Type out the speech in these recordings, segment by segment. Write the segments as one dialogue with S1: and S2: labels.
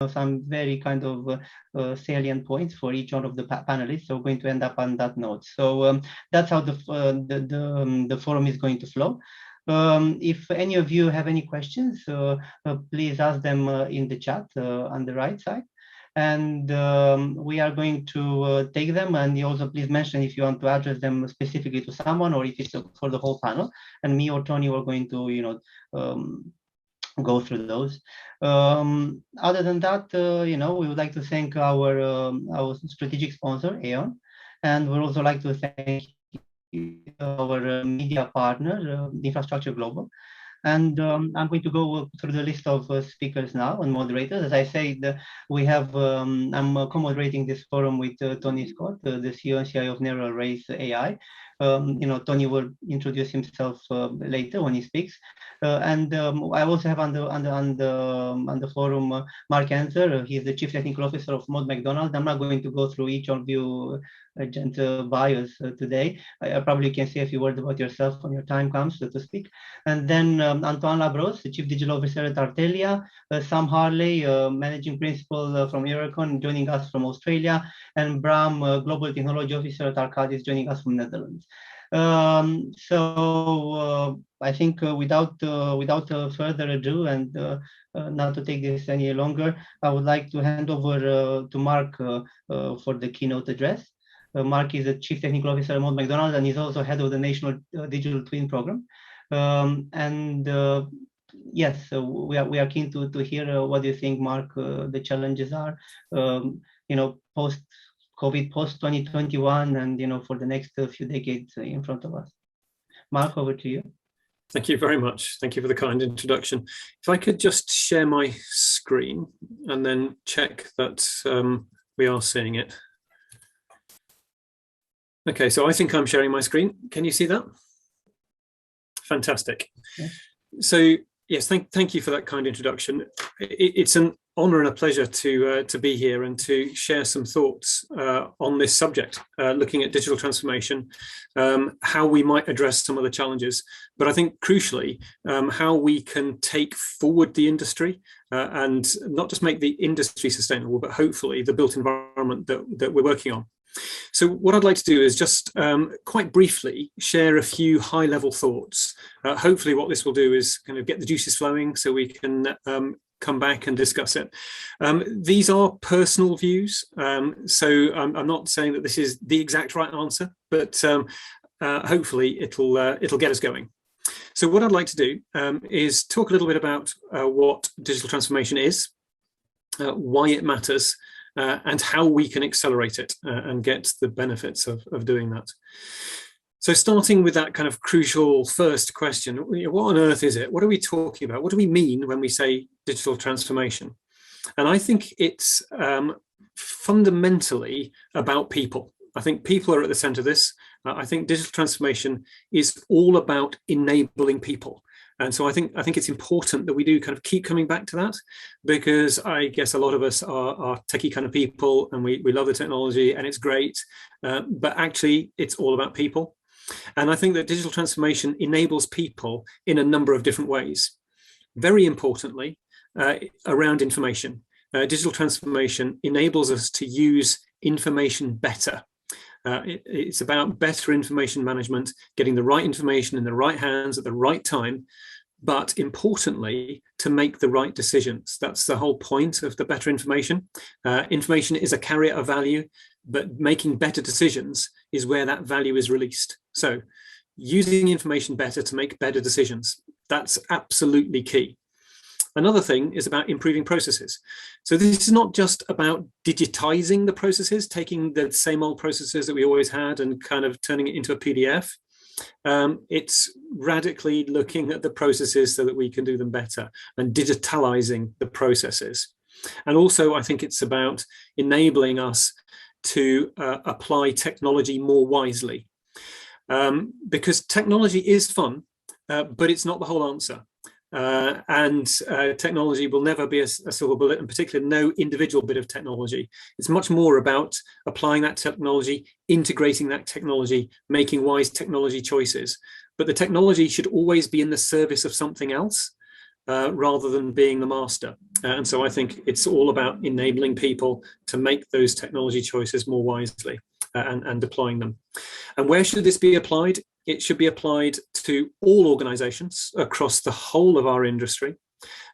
S1: some very kind of salient points for each one of the panelists. So we're going to end up on that note. So that's how the forum is going to flow. If any of you have any questions, please ask them in the chat on the right side. And we are going to take them, and you also please mention if you want to address them specifically to someone or if it's for the whole panel. And me or Tony are going to, go through those. Other than that, we would like to thank our strategic sponsor, Aon, and we'd also like to thank our media partner, Infrastructure Global. And I'm going to go through the list of speakers now and moderators. As I said, we have, I'm co-moderating this forum with Tony Scott, the CEO and CIO of Neural Race AI. Tony will introduce himself later when he speaks. And I also have on the forum Mark Enzer. He's the Chief Technical Officer of Mode McDonald. I'm not going to go through each of you bios today. I probably can say a few words about yourself when your time comes to speak. And then Antoine Labros, the Chief Digital Officer at Artelia, Sam Harley, Managing Principal from Eurocon, joining us from Australia, and Bram, Global Technology Officer at Arcadis, joining us from Netherlands. So I think without further ado, and not to take this any longer, I would like to hand over to Mark for the keynote address. Mark is the Chief Technical Officer at Mode McDonald, and he's also head of the National Digital Twin Program. Yes, so we are keen to hear what do you think, Mark, the challenges are, post-COVID, post-2021, and for the next few decades in front of us. Mark, over to you.
S2: Thank you very much. Thank you for the kind introduction. If I could just share my screen and then check that we are seeing it. Okay, so I think I'm sharing my screen. Can you see that? Fantastic. Yeah. So yes, thank you for that kind introduction. It's an honor and a pleasure to be here and to share some thoughts on this subject, looking at digital transformation, how we might address some of the challenges, but I think crucially, how we can take forward the industry and not just make the industry sustainable, but hopefully the built environment that we're working on. So what I'd like to do is just quite briefly share a few high-level thoughts. Hopefully what this will do is kind of get the juices flowing so we can come back and discuss it. These are personal views, so I'm not saying that this is the exact right answer, but hopefully it'll get us going. So what I'd like to do is talk a little bit about what digital transformation is, why it matters, and how we can accelerate it and get the benefits of doing that. So starting with that kind of crucial first question, what on earth is it? What are we talking about? What do we mean when we say digital transformation? And I think it's fundamentally about people. I think people are at the center of this. I think digital transformation is all about enabling people. And so I think it's important that we do kind of keep coming back to that, because I guess a lot of us are techie kind of people and we love the technology and it's great, but actually it's all about people. And I think that digital transformation enables people in a number of different ways. Very importantly, around information. Digital transformation enables us to use information better. It's about better information management, getting the right information in the right hands at the right time, but importantly, to make the right decisions. That's the whole point of the better information. Information is a carrier of value, but making better decisions is where that value is released. So using information better to make better decisions, that's absolutely key. Another thing is about improving processes. So this is not just about digitizing the processes, taking the same old processes that we always had and kind of turning it into a PDF. It's radically looking at the processes so that we can do them better and digitalizing the processes. And also, I think it's about enabling us to apply technology more wisely. Because technology is fun, but it's not the whole answer. Technology will never be a silver bullet, and particularly no individual bit of technology. It's much more about applying that technology, integrating that technology, making wise technology choices. But the technology should always be in the service of something else. rather than being the master. And so I think it's all about enabling people to make those technology choices more wisely and deploying them. And where should this be applied? It should be applied to all organizations across the whole of our industry.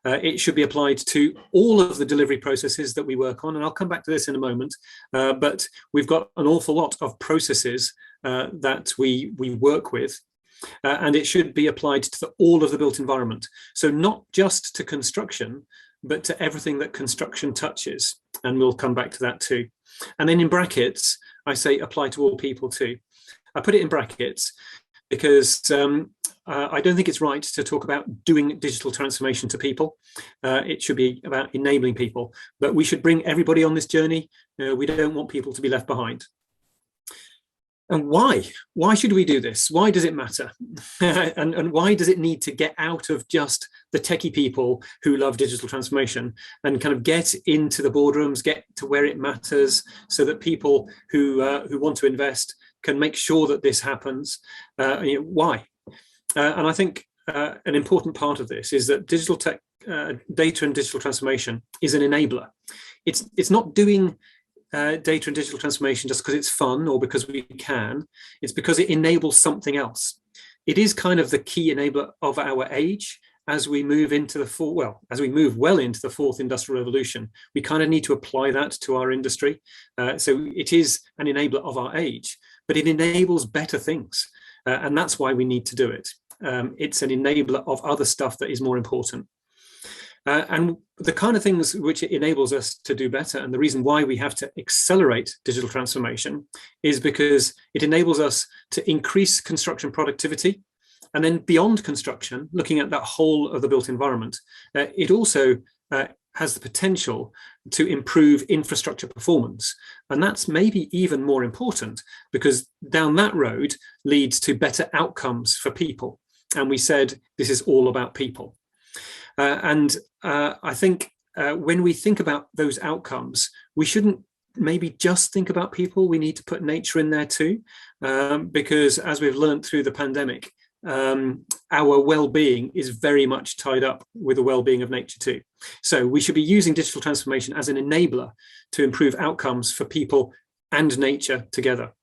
S2: It should be applied to all of the delivery processes that we work on. And I'll come back to this in a moment. But we've got an awful lot of processes that we work with. And it should be applied to all of the built environment. So not just to construction, but to everything that construction touches. And we'll come back to that too. And then in brackets, I say apply to all people too. I put it in brackets because I don't think it's right to talk about doing digital transformation to people. It should be about enabling people, but we should bring everybody on this journey. We don't want people to be left behind. And why? Why should we do this? Why does it matter? and why does it need to get out of just the techie people who love digital transformation and kind of get into the boardrooms, get to where it matters, so that people who want to invest can make sure that this happens? Why? And I think an important part of this is that digital tech, data and digital transformation is an enabler. It's not doing data and digital transformation just because it's fun or because we can. It's because it enables something else. It is kind of the key enabler of our age as we move into the as we move well into the fourth industrial revolution. We kind of need to apply that to our industry. So it is an enabler of our age, but it enables better things. And that's why we need to do it. It's an enabler of other stuff that is more important. And the kind of things which it enables us to do better, and the reason why we have to accelerate digital transformation, is because it enables us to increase construction productivity. And then beyond construction, looking at that whole of the built environment, it also has the potential to improve infrastructure performance. And that's maybe even more important, because down that road leads to better outcomes for people. And we said this is all about people. And I think when we think about those outcomes, we shouldn't maybe just think about people. We need to put nature in there too, because as we've learned through the pandemic, our well-being is very much tied up with the well-being of nature too. So we should be using digital transformation as an enabler to improve outcomes for people and nature together.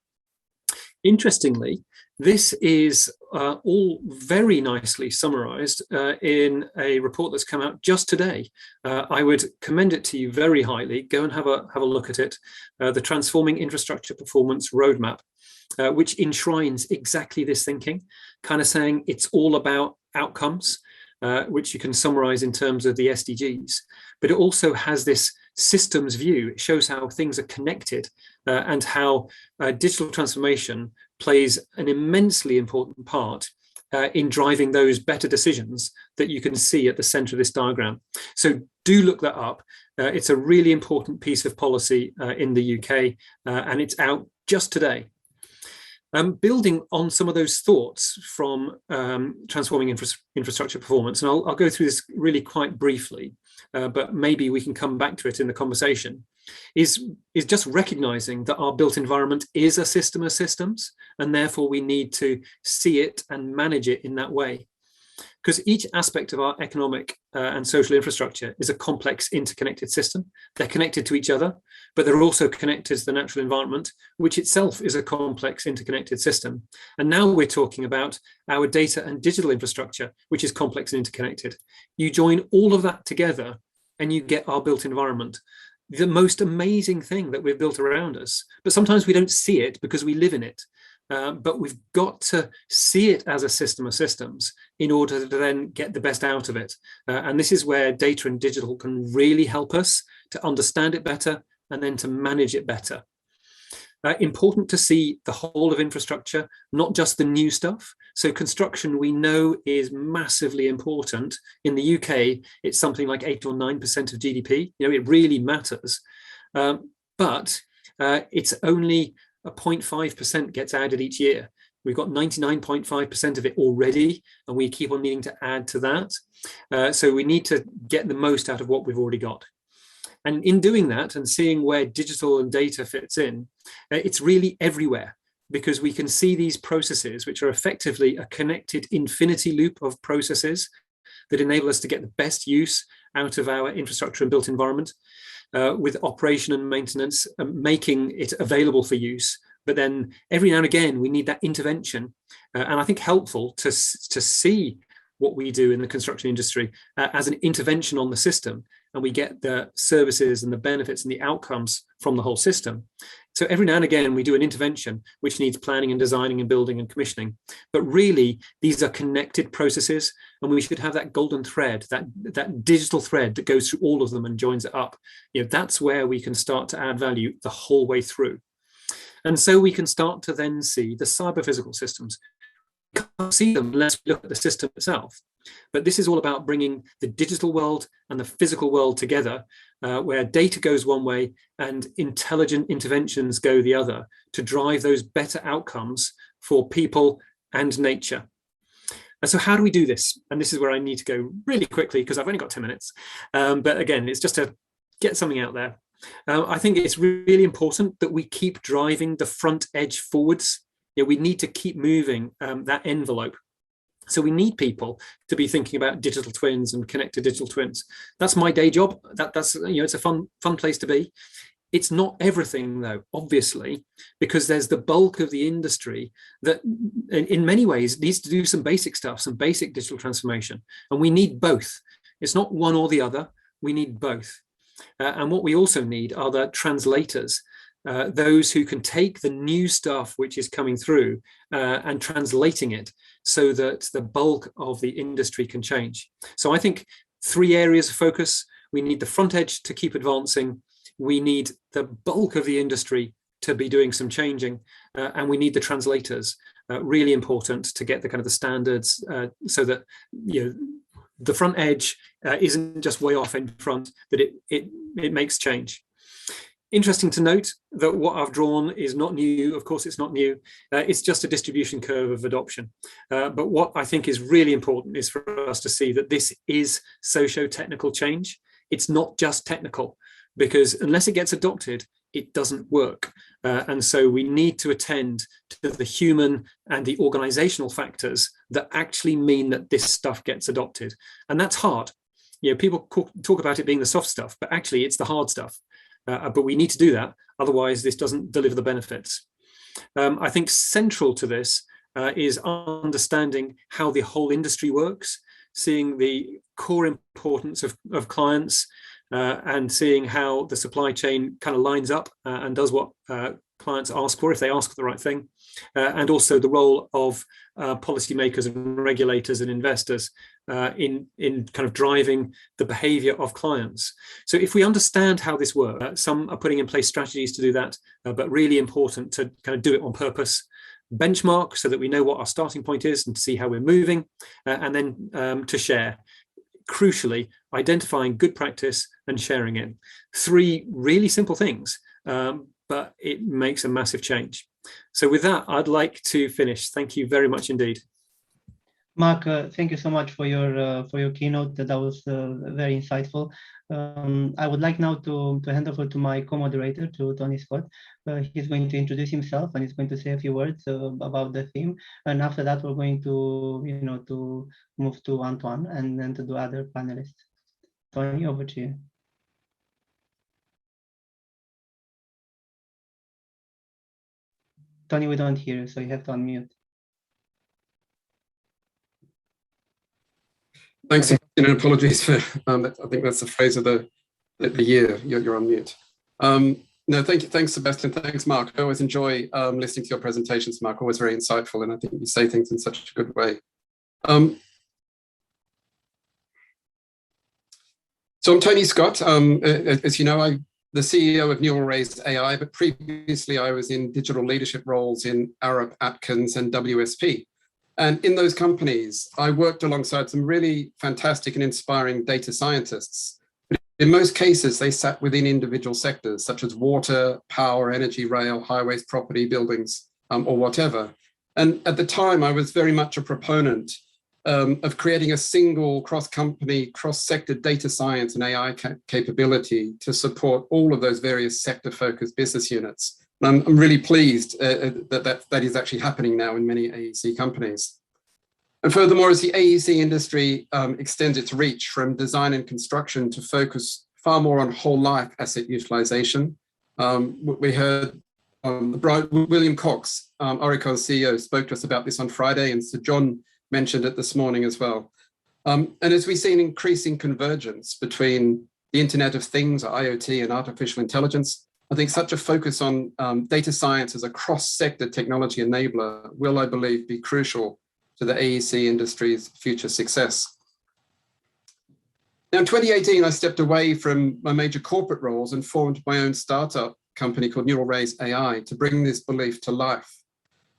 S2: Interestingly, this is all very nicely summarized in a report that's come out just today. I would commend it to you very highly. Go and have a look at it. The Transforming Infrastructure Performance Roadmap, which enshrines exactly this thinking, kind of saying it's all about outcomes, which you can summarize in terms of the SDGs. But it also has this systems view. It shows how things are connected and how digital transformation plays an immensely important part in driving those better decisions that you can see at the center of this diagram. So do look that up. It's a really important piece of policy in the UK, and it's out just today. Building on some of those thoughts from transforming infrastructure performance, and I'll go through this really quite briefly, but maybe we can come back to it in the conversation, is just recognizing that our built environment is a system of systems, and therefore we need to see it and manage it in that way. Because each aspect of our economic and social infrastructure is a complex interconnected system. They're connected to each other, but they're also connected to the natural environment, which itself is a complex interconnected system. And now we're talking about our data and digital infrastructure, which is complex and interconnected. You join all of that together and you get our built environment, the most amazing thing that we've built around us. But sometimes we don't see it because we live in it. But we've got to see it as a system of systems in order to then get the best out of it. And this is where data and digital can really help us to understand it better and then to manage it better. Important to see the whole of infrastructure, not just the new stuff. So construction, we know, is massively important. In the UK, it's something like 8 or 9% of GDP. You know, it really matters. But it's only a 0.5% gets added each year. We've got 99.5% of it already, and we keep on needing to add to that. So we need to get the most out of what we've already got. And in doing that and seeing where digital and data fits in, it's really everywhere, because we can see these processes, which are effectively a connected infinity loop of processes that enable us to get the best use out of our infrastructure and built environment, with operation and maintenance, making it available for use. But then every now and again, we need that intervention. And I think helpful to see what we do in the construction industry as an intervention on the system, and we get the services and the benefits and the outcomes from the whole system. So every now and again, we do an intervention which needs planning and designing and building and commissioning. But really, these are connected processes, and we should have that golden thread, that digital thread that goes through all of them and joins it up. That's where we can start to add value the whole way through. And so we can start to then see the cyber-physical systems. We can't see them unless we look at the system itself. But this is all about bringing the digital world and the physical world together, where data goes one way and intelligent interventions go the other, to drive those better outcomes for people and nature. And so how do we do this? And this is where I need to go really quickly because I've only got 10 minutes. But again, it's just to get something out there. I think it's really important that we keep driving the front edge forwards. We need to keep moving that envelope. So we need people to be thinking about digital twins and connected digital twins. That's my day job. That's it's a fun place to be. It's not everything though, obviously, because there's the bulk of the industry that in many ways needs to do some basic stuff, some basic digital transformation. And we need both. It's not one or the other. We need both. And what we also need are the translators, those who can take the new stuff which is coming through and translating it so that the bulk of the industry can change. So I think 3 areas of focus. We need the front edge to keep advancing. We need the bulk of the industry to be doing some changing, and we need the translators. Really important to get the kind of the standards so that the front edge isn't just way off in front, that it makes change. Interesting to note that what I've drawn is not new. Of course, it's not new. It's just a distribution curve of adoption. But what I think is really important is for us to see that this is socio-technical change. It's not just technical, because unless it gets adopted, it doesn't work. And so we need to attend to the human and the organizational factors that actually mean that this stuff gets adopted. And that's hard. People talk about it being the soft stuff, but actually it's the hard stuff. But we need to do that. Otherwise, this doesn't deliver the benefits. I think central to this is understanding how the whole industry works, seeing the core importance of clients, and seeing how the supply chain kind of lines up and does what clients ask for, if they ask for the right thing, and also the role of policymakers and regulators and investors in kind of driving the behavior of clients. So if we understand how this works, some are putting in place strategies to do that, but really important to kind of do it on purpose, benchmark so that we know what our starting point is and to see how we're moving, and then to share. Crucially, identifying good practice and sharing it. 3 really simple things, but it makes a massive change. So with that, I'd like to finish. Thank you very much indeed.
S1: Mark, thank you so much for your keynote. That was very insightful. I would like now to hand over to my co-moderator, to Tony Scott. He's going to introduce himself and he's going to say a few words about the theme. And after that, we're going to to move to Antoine and then to the other panelists. Tony, over to you. Tony, we don't hear you, so you have to unmute.
S3: Thanks, and apologies for, I think that's the phrase of the year, you're on mute. No, thank you, thanks, Sebastian, thanks, Mark. I always enjoy listening to your presentations, Mark, always very insightful, and I think you say things in such a good way. So I'm Tony Scott. As you know, I'm the CEO of Neural Raised AI, but previously I was in digital leadership roles in Arup, Atkins, and WSP. And in those companies, I worked alongside some really fantastic and inspiring data scientists. But in most cases, they sat within individual sectors, such as water, power, energy, rail, highways, property, buildings, or whatever. And at the time, I was very much a proponent of creating a single cross-company, cross-sector data science and AI capability to support all of those various sector-focused business units. I'm really pleased that is actually happening now in many AEC companies. And furthermore, as the AEC industry extends its reach from design and construction to focus far more on whole life asset utilization, we heard William Cox, Orico's CEO, spoke to us about this on Friday, and Sir John mentioned it this morning as well. And as we see an increasing convergence between the Internet of Things, or IoT, and artificial intelligence, I think such a focus on data science as a cross-sector technology enabler will, I believe, be crucial to the AEC industry's future success. Now, in 2018, I stepped away from my major corporate roles and formed my own startup company called Neural Rays AI to bring this belief to life.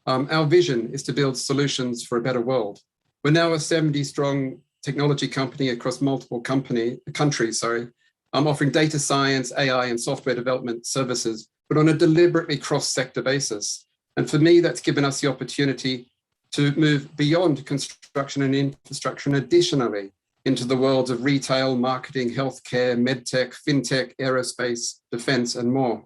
S3: Our vision is to build solutions for a better world. We're now a 70-strong technology company across multiple countries, offering data science, AI, and software development services, but on a deliberately cross-sector basis. And for me, that's given us the opportunity to move beyond construction and infrastructure, and additionally into the worlds of retail, marketing, healthcare, medtech, fintech, aerospace, defense, and more.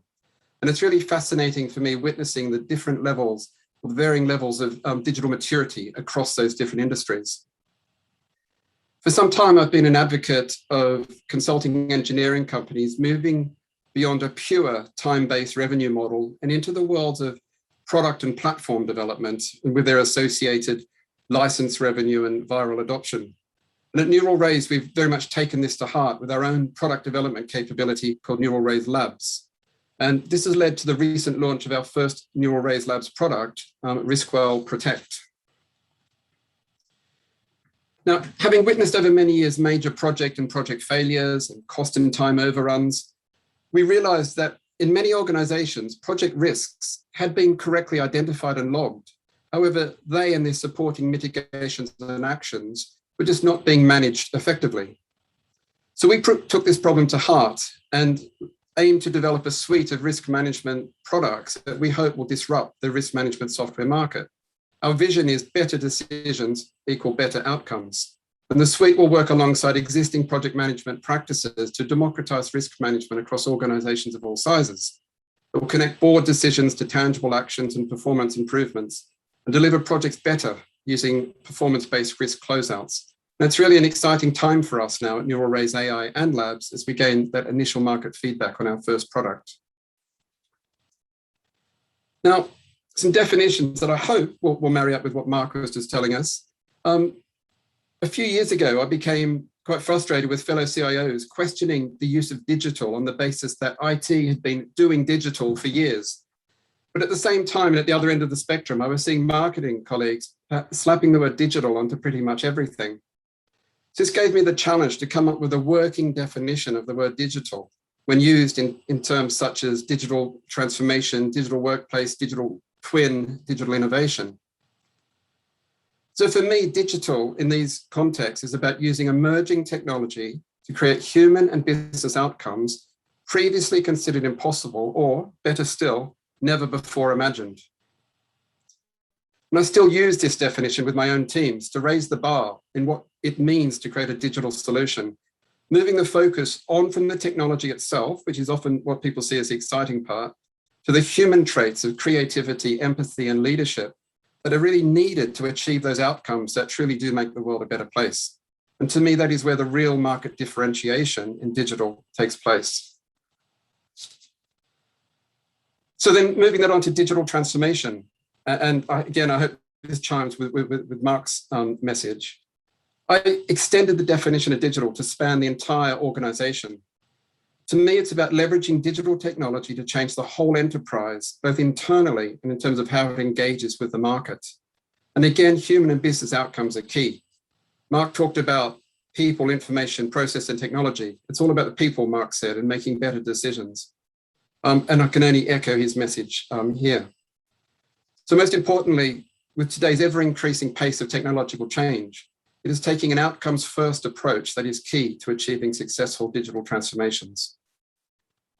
S3: And it's really fascinating for me witnessing the different levels, or varying levels of digital maturity across those different industries. For some time, I've been an advocate of consulting engineering companies moving beyond a pure time-based revenue model and into the worlds of product and platform development, and with their associated license revenue and viral adoption. And at Neural Rays, we've very much taken this to heart with our own product development capability called Neural Rays Labs. And this has led to the recent launch of our first Neural Rays Labs product, Riskwell Protect. Now, having witnessed over many years major project and project failures and cost and time overruns, we realized that in many organizations, project risks had been correctly identified and logged. However, they and their supporting mitigations and actions were just not being managed effectively. So we took this problem to heart and aimed to develop a suite of risk management products that we hope will disrupt the risk management software market. Our vision is better decisions equal better outcomes. And the suite will work alongside existing project management practices to democratize risk management across organizations of all sizes. It will connect board decisions to tangible actions and performance improvements and deliver projects better using performance-based risk closeouts. And it's really an exciting time for us now at Neural Rays AI and Labs as we gain that initial market feedback on our first product. Now, some definitions that I hope will marry up with what Mark was just telling us. A few years ago, I became quite frustrated with fellow CIOs questioning the use of digital on the basis that IT had been doing digital for years. But at the same time, and at the other end of the spectrum, I was seeing marketing colleagues slapping the word digital onto pretty much everything. So this gave me the challenge to come up with a working definition of the word digital when used in terms such as digital transformation, digital workplace, digital twin, digital innovation. So for me, digital in these contexts is about using emerging technology to create human and business outcomes previously considered impossible, or better still, never before imagined. And I still use this definition with my own teams to raise the bar in what it means to create a digital solution, moving the focus on from the technology itself, which is often what people see as the exciting part, to the human traits of creativity, empathy, and leadership that are really needed to achieve those outcomes that truly do make the world a better place. And to me, that is where the real market differentiation in digital takes place. So then moving that on to digital transformation. And again, I hope this chimes with Mark's message. I extended the definition of digital to span the entire organization. To me, it's about leveraging digital technology to change the whole enterprise, both internally and in terms of how it engages with the market. And again, human and business outcomes are key. Mark talked about people, information, process, and technology. It's all about the people, Mark said, and making better decisions. And I can only echo his message here. So most importantly, with today's ever-increasing pace of technological change, it is taking an outcomes-first approach that is key to achieving successful digital transformations.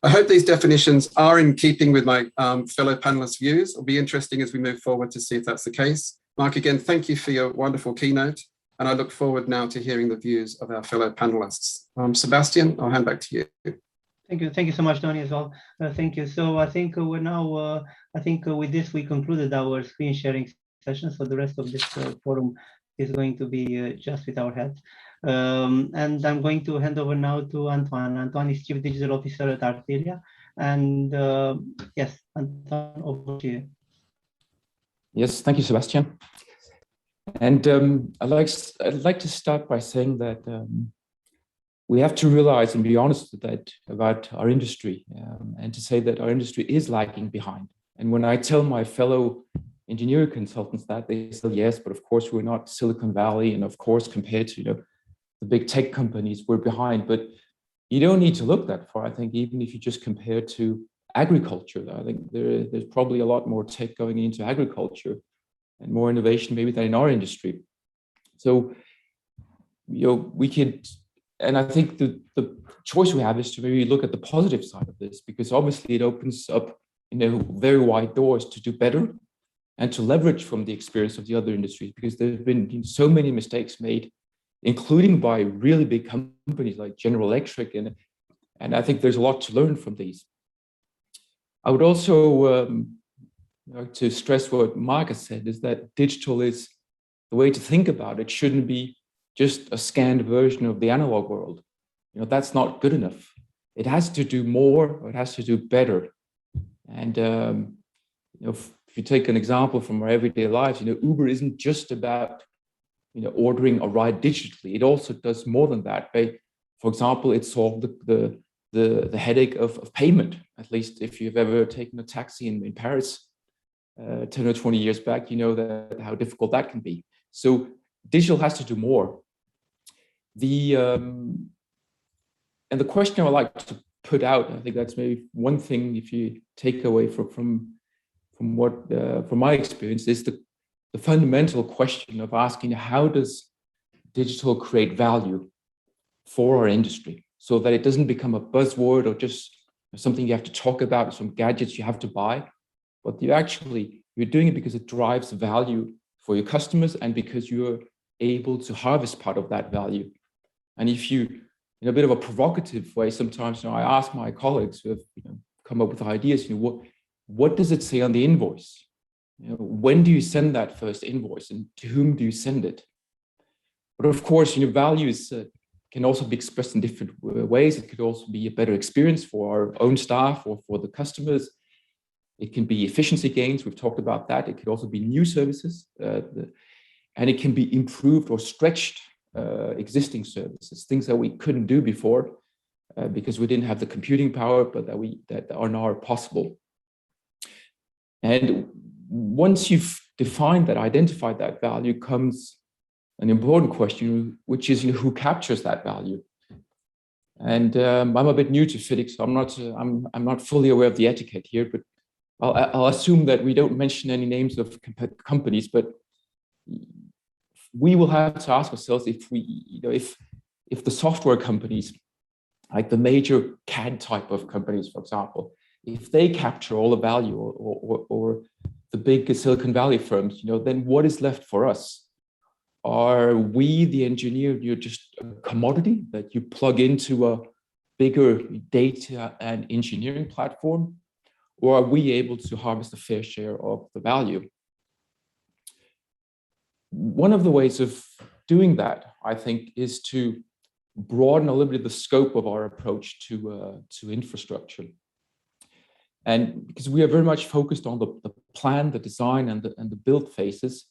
S3: I hope these definitions are in keeping with my fellow panelists' views. It'll be interesting as we move forward to see if that's the case. Mark, again, thank you for your wonderful keynote, and I look forward now to hearing the views of our fellow panelists. Sebastian, I'll hand back to you.
S1: Thank you so much, Tony, as well. Thank you. So I think we're now, with this, we concluded our screen sharing session. So the rest of this forum is going to be just with our heads. And I'm going to hand over now to Antoine. Antoine is Chief Digital Officer at Artelia. And yes, Antoine, over to you.
S4: Yes, thank you, Sebastian. And I'd like to start by saying that we have to realize and be honest about our industry, and to say that our industry is lagging behind. And when I tell my fellow engineering consultants that, they say yes, but of course we're not Silicon Valley, and of course compared to the big tech companies, we're behind. But you don't need to look that far. I think even if you just compare to agriculture, I think there's probably a lot more tech going into agriculture and more innovation maybe than in our industry. So we could, and I think the choice we have is to maybe look at the positive side of this, because obviously it opens up very wide doors to do better and to leverage from the experience of the other industries, because there have been so many mistakes made, including by really big companies like General Electric, and I think there's a lot to learn from these. I would also like to stress what Mark has said, is that digital is the way to think about it. Shouldn't be just a scanned version of the analog world. That's not good enough. It has to do more, or it has to do better. And if you take an example from our everyday lives, Uber isn't just about ordering a ride digitally. It also does more than that. For example, it solved the headache of payment. At least if you've ever taken a taxi in Paris 10 or 20 years back, you know that how difficult that can be. So digital has to do more. And the question I would like to put out, I think that's maybe one thing, if you take away from my experience, is the fundamental question of asking, how does digital create value for our industry, so that it doesn't become a buzzword or just something you have to talk about, some gadgets you have to buy, but you're doing it because it drives value for your customers, and because you're able to harvest part of that value. And if you, in a bit of a provocative way, sometimes I ask my colleagues who have come up with ideas, what does it say on the invoice? When do you send that first invoice, and to whom do you send it? But of course, values can also be expressed in different ways. It could also be a better experience for our own staff or for the customers. It can be efficiency gains. We've talked about that. It could also be new services, and it can be improved or stretched existing services, things that we couldn't do before because we didn't have the computing power, but that are now possible. And once you've identified that value, comes an important question, which is who captures that value. And I'm a bit new to FIDIC, so I'm not fully aware of the etiquette here, but I'll assume that we don't mention any names of companies, but we will have to ask ourselves if the software companies, like the major CAD type of companies, for example, if they capture all the value, or the big Silicon Valley firms, then what is left for us? Are we, the engineer, just a commodity that you plug into a bigger data and engineering platform, or are we able to harvest a fair share of the value? One of the ways of doing that, I think, is to broaden a little bit the scope of our approach to infrastructure. And because we are very much focused on the plan, the design, and the build phases,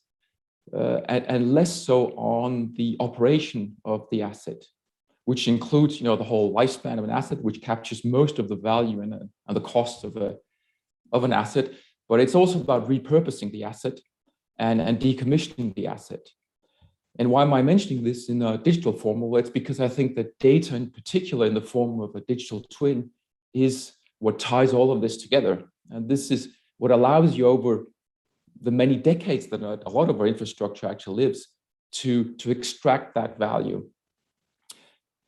S4: and less so on the operation of the asset, which includes the whole lifespan of an asset, which captures most of the value and the cost of an asset. But it's also about repurposing the asset and decommissioning the asset. And why am I mentioning this in a digital form? Well, it's because I think that data, in particular in the form of a digital twin, is what ties all of this together. And this is what allows you, over the many decades that a lot of our infrastructure actually lives, to extract that value.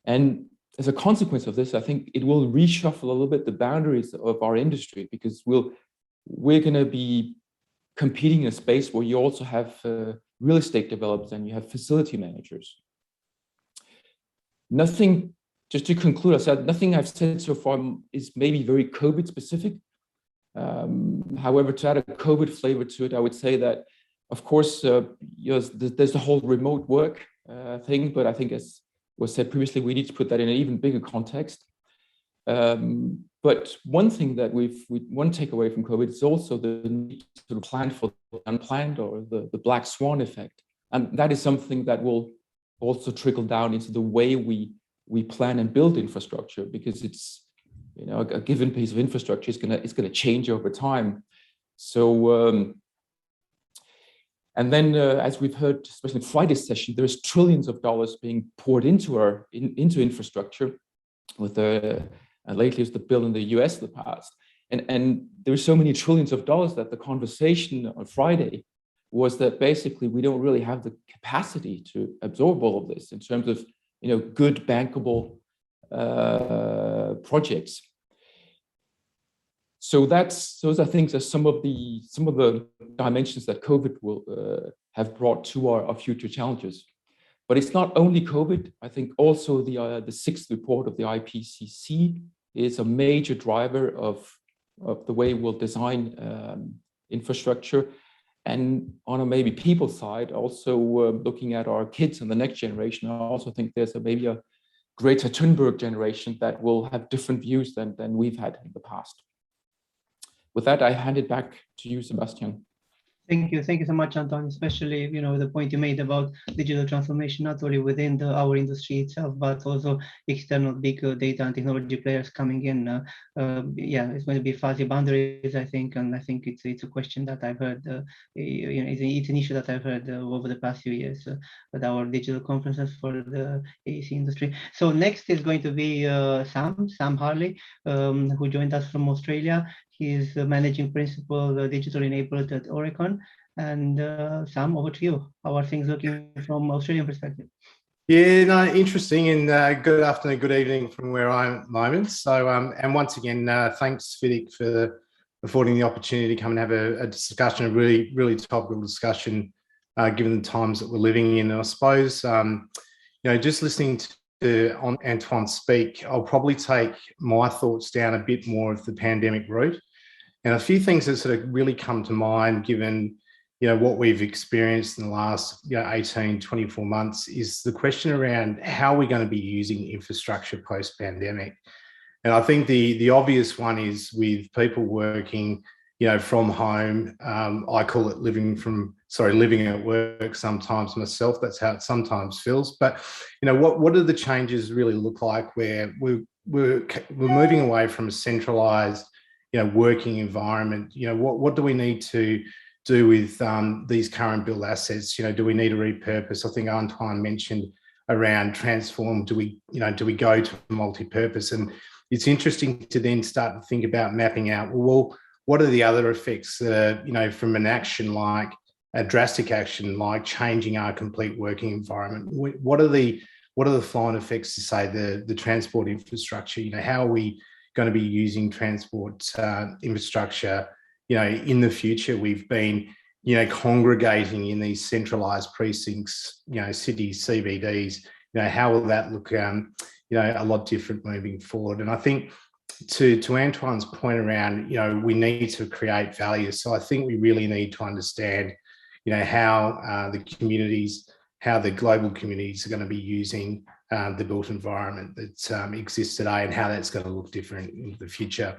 S4: And as a consequence of this, I think it will reshuffle a little bit the boundaries of our industry, because we're going to be competing in a space where you also have real estate developers and you have facility managers. Just to conclude, I said nothing I've said so far is maybe very COVID specific. However, to add a COVID flavor to it, I would say that of course, there's the whole remote work thing, but I think, as was said previously, we need to put that in an even bigger context. But one thing that one takeaway from COVID is also the need to plan for the unplanned, or the black swan effect. And that is something that will also trickle down into the way we plan and build infrastructure, because it's, a given piece of infrastructure is gonna change over time. So and then, as we've heard, especially in Friday's session, there's trillions of dollars being poured into infrastructure. With lately, it's the bill in the US in the past, and there's so many trillions of dollars that the conversation on Friday was that basically we don't really have the capacity to absorb all of this in terms of good bankable projects. So those I think are some of the dimensions that COVID will have brought to our future challenges. But it's not only COVID. I think also the sixth report of the IPCC is a major driver of the way we'll design infrastructure. And on a maybe people side, also looking at our kids and the next generation, I also think there's maybe a Greta Thunberg generation that will have different views than we've had in the past. With that, I hand it back to you, Sebastian.
S1: Thank you so much, Anton. Especially, the point you made about digital transformation, not only within our industry itself, but also external big data and technology players coming in. It's going to be fuzzy boundaries, I think, and I think it's a question that I've heard. It's an issue that I've heard over the past few years at our digital conferences for the AEC industry. So next is going to be Sam Harley, who joined us from Australia. He's the managing principal, digital enabled at Oricon. And Sam, over to you. How are things looking from Australian perspective?
S5: Yeah, no, interesting, and good afternoon, good evening from where I'm at the moment. So, and once again, thanks, FIDIC, for affording the opportunity to come and have a discussion, a really, really topical discussion, given the times that we're living in. And I suppose, just listening to Antoine speak, I'll probably take my thoughts down a bit more of the pandemic route. And a few things that sort of really come to mind, given what we've experienced in the last 18, 24 months, is the question around how we're going to be using infrastructure post-pandemic. And I think the obvious one is with people working, from home. I call it living at work sometimes myself. That's how it sometimes feels. But what do the changes really look like, where we're moving away from a centralized working environment? What do we need to do with these current built assets? Do we need to repurpose? I think Antoine mentioned around transform. Do we go to multi-purpose? And it's interesting to then start to think about mapping out, well, what are the other effects that are, from an action like a drastic action like changing our complete working environment? What are the flow-on effects to, say, the transport infrastructure? How are we going to be using transport infrastructure in the future? We've been congregating in these centralized precincts, cities, CBDs. How will that look a lot different moving forward? And I think to Antoine's point around we need to create value. So I think we really need to understand how the communities, how the global communities are going to be using the built environment that exists today, and how that's going to look different in the future.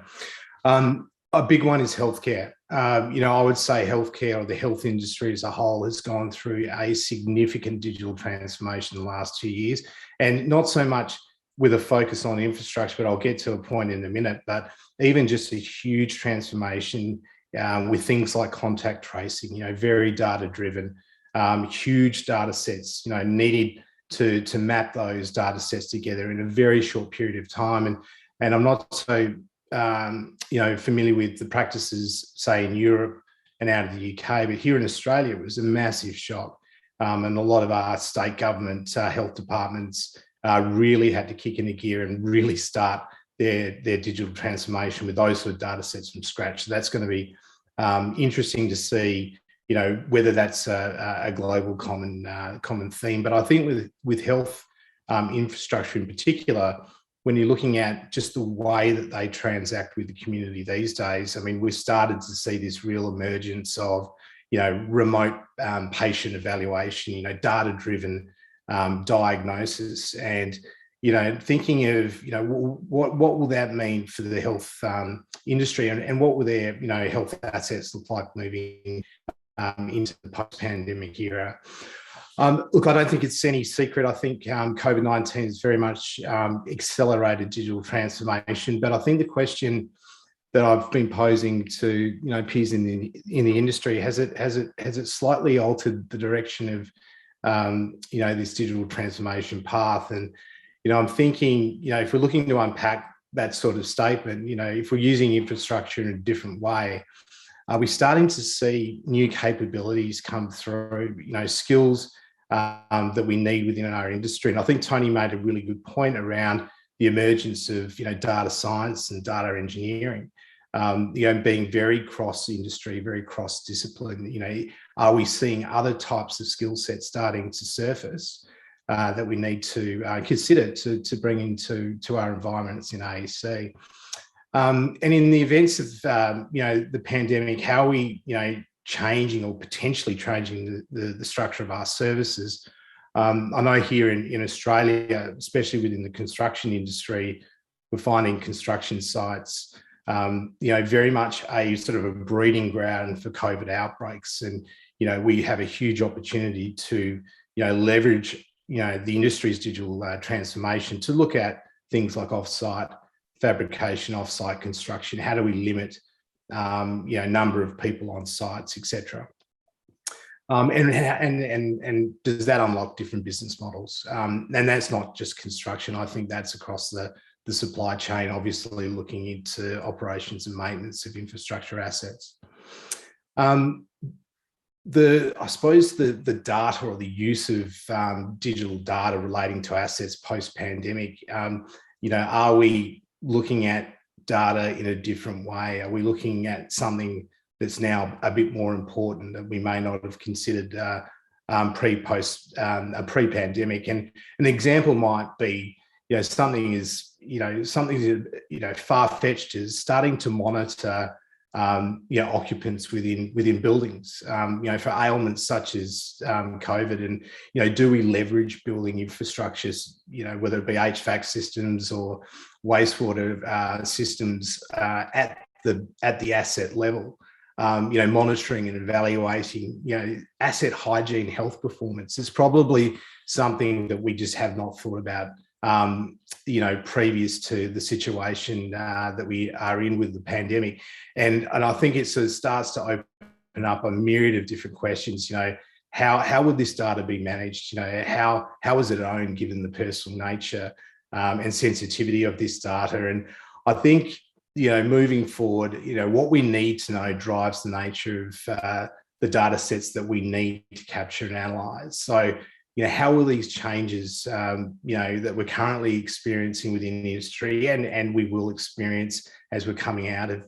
S5: A big one is healthcare. I would say healthcare, or the health industry as a whole, has gone through a significant digital transformation in the last 2 years, and not so much with a focus on infrastructure, but I'll get to a point in a minute, but even just a huge transformation with things like contact tracing, very data driven, huge data sets, needed to map those data sets together in a very short period of time. And I'm not so familiar with the practices, say, in Europe and out of the UK, but here in Australia, it was a massive shock. And a lot of our state government health departments really had to kick into gear and really start their digital transformation with those sort of data sets from scratch. So that's going to be interesting to see, whether that's a global common theme. But I think with health infrastructure in particular, when you're looking at just the way that they transact with the community these days, I mean, we've started to see this real emergence of, remote patient evaluation, data-driven diagnosis, and thinking of what will that mean for the health industry, and what will their health assets look like moving into the post-pandemic era. Look, I don't think it's any secret. I think COVID-19 has very much accelerated digital transformation, but I think the question that I've been posing to peers in the industry, has it slightly altered the direction of this digital transformation path? And I'm thinking, if we're looking to unpack that sort of statement, if we're using infrastructure in a different way, are we starting to see new capabilities come through, skills that we need within our industry? And I think Tony made a really good point around the emergence of data science and data engineering, being very cross-industry, very cross-discipline. Are we seeing other types of skill sets starting to surface that we need to consider to bring into our environments in AEC? And in the events of the pandemic, how are we changing or potentially changing the structure of our services? I know here in Australia, especially within the construction industry, we're finding construction sites very much a sort of a breeding ground for COVID outbreaks, and we have a huge opportunity to leverage the industry's digital transformation to look at things like off-site fabrication, off-site construction. How do we limit number of people on sites, etc. And does that unlock different business models? And that's not just construction. I think that's across the supply chain, obviously looking into operations and maintenance of infrastructure assets. I suppose the data or the use of digital data relating to assets post-pandemic, are we looking at data in a different way? Are we looking at something that's now a bit more important that we may not have considered pre-pandemic? And an example might be, something far-fetched is starting to monitor occupants within buildings, for ailments such as COVID, and do we leverage building infrastructures, whether it be HVAC systems or wastewater systems at the asset level, monitoring and evaluating, asset hygiene, health performance is probably something that we just have not thought about, previous to the situation that we are in with the pandemic. And I think it sort of starts to open up a myriad of different questions. How would this data be managed? How is it owned, given the personal nature and sensitivity of this data? And I think, moving forward, what we need to know drives the nature of the data sets that we need to capture and analyze. So, how will these changes, that we're currently experiencing within the industry, and we will experience as we're coming out of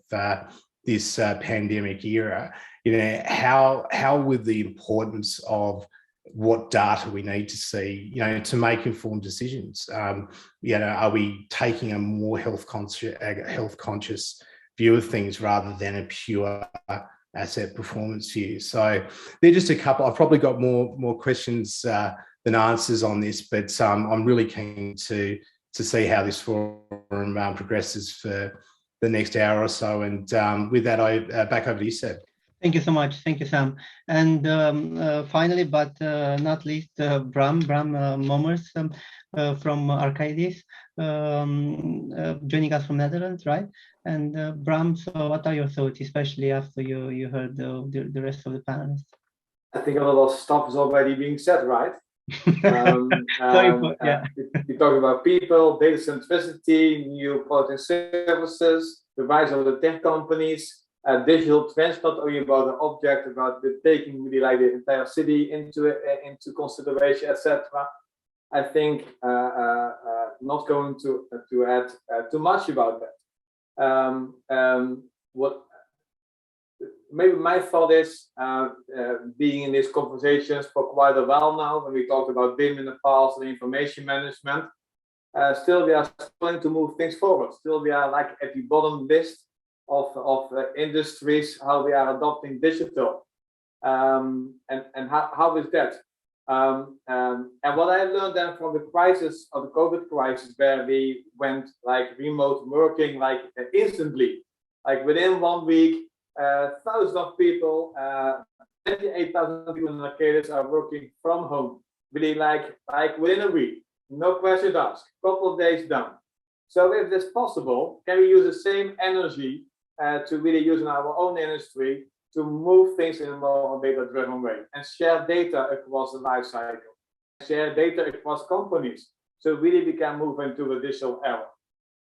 S5: this pandemic era, how would the importance of what data we need to see, to make informed decisions? Are we taking a more health conscious view of things rather than a pure asset performance view? So they're just a couple. I've probably got more questions than answers on this, but I'm really keen to see how this forum progresses for the next hour or so. And with that, I back over to you, Seb.
S1: Thank you so much. Thank you, Sam. And finally, but not least, Bram Mommers from Arcadis, joining us from Netherlands, right? And Bram, so what are your thoughts, especially after you heard the rest of the panelists?
S6: I think a lot of stuff is already being said, right? We talk about people, data centricity, new products and services, the rise of the tech companies, digital trends, not only about the object, about the taking really like the entire city into consideration, etc. I think not going to add too much about that. What maybe my thought is, being in these conversations for quite a while now, when we talked about BIM in the past and information management, still we are trying to move things forward. Still we are like at the bottom list of industries, how we are adopting digital. And how is that? And what I learned then from the crisis of the COVID crisis, where we went like remote working like instantly, like within 1 week, thousands of people, 28,000 people in Arcadis are working from home, really like within a week, no questions asked, couple of days done. So if it's possible, can we use the same energy to really use in our own industry to move things in a more data-driven way and share data across the life cycle, share data across companies, so really we can move into a digital era.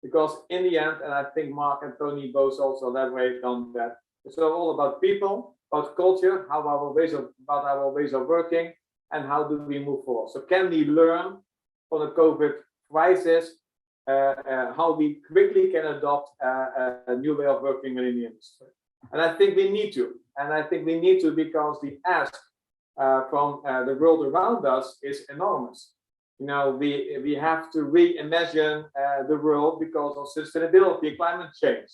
S6: Because in the end, and I think Mark and Tony both also elaborate on that, it's all about people, about culture, about our ways of working, and how do we move forward. So can we learn from the COVID crisis how we quickly can adopt a new way of working within the industry? And I think we need to. And I think we need to because the ask from the world around us is enormous. You know, we have to reimagine the world because of sustainability, climate change.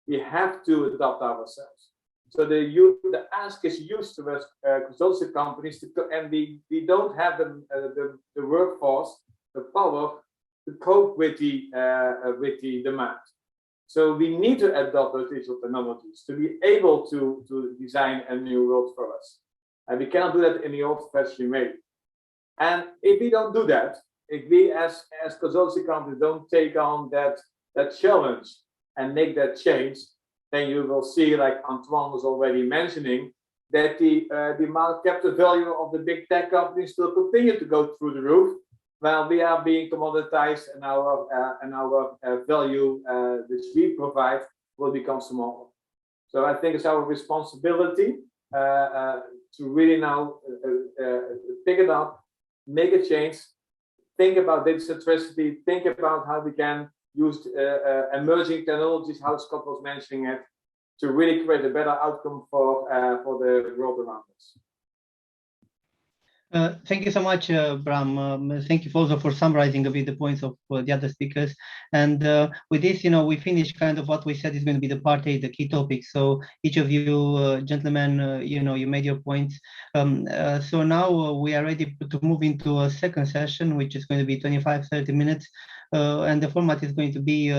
S6: We have to adopt ourselves. So the ask is used to us consultancy companies, and we don't have the workforce, the power to cope with the demand. So we need to adopt those digital technologies to be able to design a new world for us. And we cannot do that in the old-fashioned way. And if we don't do that, if we as consultancy companies don't take on that challenge and make that change, then you will see, like Antoine was already mentioning, that the market capital value of the big tech companies will continue to go through the roof, while we are being commoditized and our value which we provide will become smaller. So I think it's our responsibility to really now pick it up, make a change, think about data centricity, think about how we can use emerging technologies, how Scott was mentioning it, to really create a better outcome for the world around us.
S1: Thank you so much, Bram. Thank you also for summarizing a bit the points of the other speakers. And with this, we finished kind of what we said is going to be the part A, the key topics. So each of you, gentlemen, you made your points. So now we are ready to move into a second session, which is going to be 25-30 minutes. And the format is going to be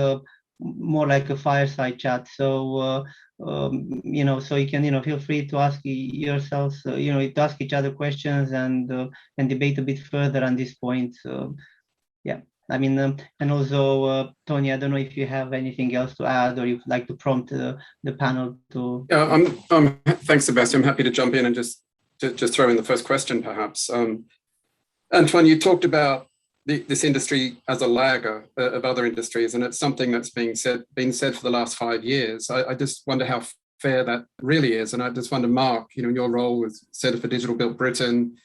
S1: more like a fireside chat. So so you can feel free to ask yourselves, to ask each other questions and debate a bit further on this point. Yeah, I mean, and also Tony, I don't know if you have anything else to add or you'd like to prompt the panel to.
S3: Yeah, thanks, Sebastian. I'm happy to jump in and just throw in the first question, perhaps. Antoine, you talked about this industry as a lagger of other industries, and it's something that's been said for the last 5 years. I just wonder how fair that really is, and I just wonder, Mark, in your role as Centre for Digital Built Britain,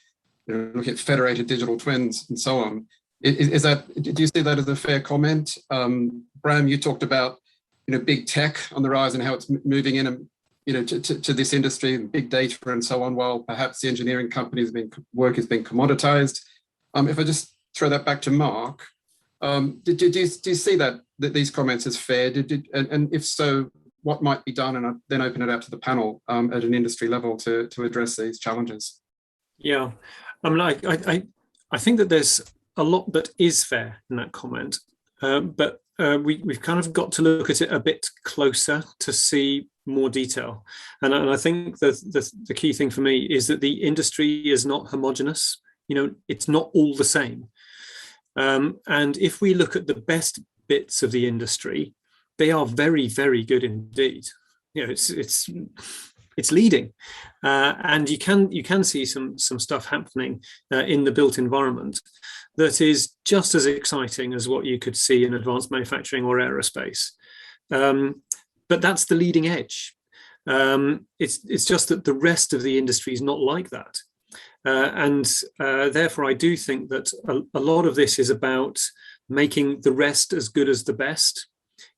S3: looking at federated digital twins and so on, do you see that as a fair comment? Bram, you talked about big tech on the rise and how it's moving in to this industry, big data and so on, while perhaps the engineering companies work has been commoditized. If I just throw that back to Mark, do you see that these comments as fair? And if so, what might be done? And I'll then open it out to the panel at an industry level to address these challenges.
S2: Yeah, I mean, I think that there's a lot that is fair in that comment, but we've kind of got to look at it a bit closer to see more detail. And I think the key thing for me is that the industry is not homogenous. It's not all the same. And if we look at the best bits of the industry, they are very, very good indeed. It's leading, and you can see some stuff happening in the built environment that is just as exciting as what you could see in advanced manufacturing or aerospace. But that's the leading edge. It's just that the rest of the industry is not like that. And therefore, I do think that a lot of this is about making the rest as good as the best.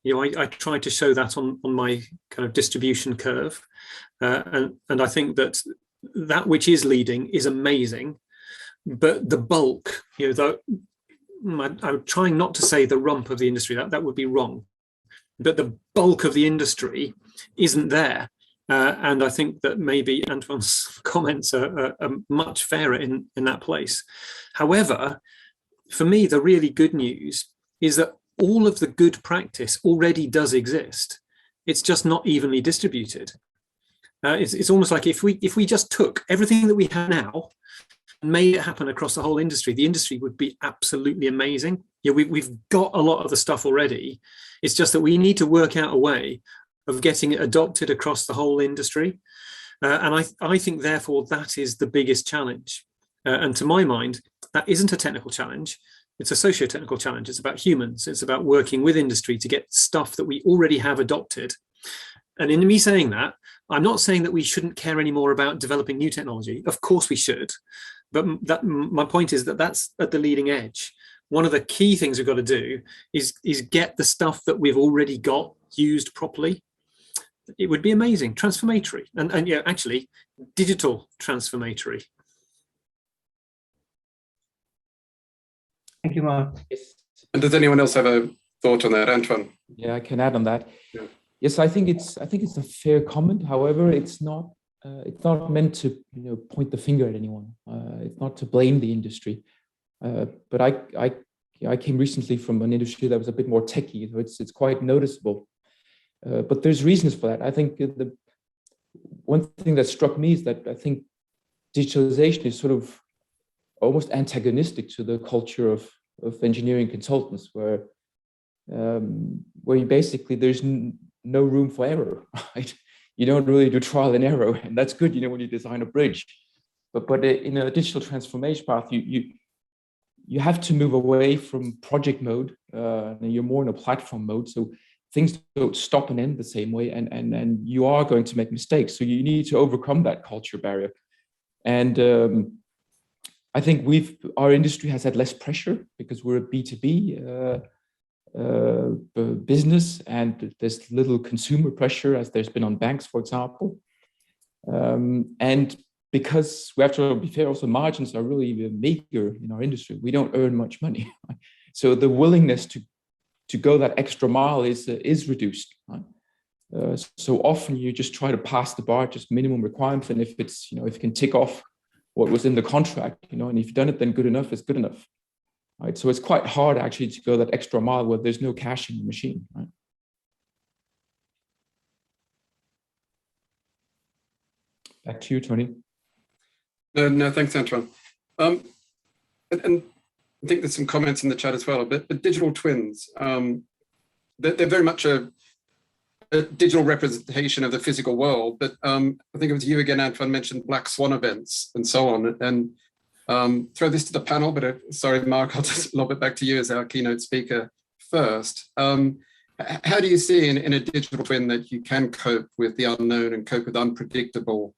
S2: I try to show that on my kind of distribution curve. And I think that which is leading is amazing. But the bulk, I'm trying not to say the rump of the industry, that would be wrong. But the bulk of the industry isn't there. And I think that maybe Antoine's comments are much fairer in that place. However, for me, the really good news is that all of the good practice already does exist. It's just not evenly distributed. It's almost like if we just took everything that we have now and made it happen across the whole industry, the industry would be absolutely amazing. Yeah, we've got a lot of the stuff already. It's just that we need to work out a way of getting it adopted across the whole industry. And I think, therefore, that is the biggest challenge. And to my mind, that isn't a technical challenge. It's a socio-technical challenge. It's about humans. It's about working with industry to get stuff that we already have adopted. And in me saying that, I'm not saying that we shouldn't care anymore about developing new technology. Of course we should. But my point is that that's at the leading edge. One of the key things we've got to do is get the stuff that we've already got used properly. It would be amazing, transformatory, and yeah, actually, digital transformatory.
S1: Thank you, Mark.
S4: Yes.
S3: And does anyone else have a thought on that, Antoine?
S4: Yeah, I can add on that.
S3: Yeah.
S4: Yes, I think it's a fair comment. However, it's not meant to point the finger at anyone. It's not to blame the industry. But I came recently from an industry that was a bit more techy, so it's quite noticeable. But there's reasons for that. I think the one thing that struck me is that I think digitalization is sort of almost antagonistic to the culture of engineering consultants, where you basically there's no room for error, right? You don't really do trial and error, and that's good, when you design a bridge. But in a digital transformation path, you have to move away from project mode, and you're more in a platform mode. So things don't stop and end the same way, and you are going to make mistakes. So you need to overcome that culture barrier. And I think our industry has had less pressure because we're a B2B business, and there's little consumer pressure as there's been on banks, for example. And because we have to be fair, also margins are really meager in our industry. We don't earn much money. Right? So the willingness to go that extra mile is reduced. Right? So often you just try to pass the bar, just minimum requirements. And if it's, if you can tick off what was in the contract, and if you've done it, then good enough is good enough. Right? So it's quite hard actually to go that extra mile where there's no cash in the machine. Right? Back to you, Tony.
S3: No, thanks, Antoine. And I think there's some comments in the chat as well, but digital twins, they're very much a digital representation of the physical world. But I think it was you again, Antoine, mentioned black swan events and so on. And throw this to the panel, but sorry, Mark, I'll just lob it back to you as our keynote speaker first. How do you see in a digital twin that you can cope with the unknown and cope with unpredictable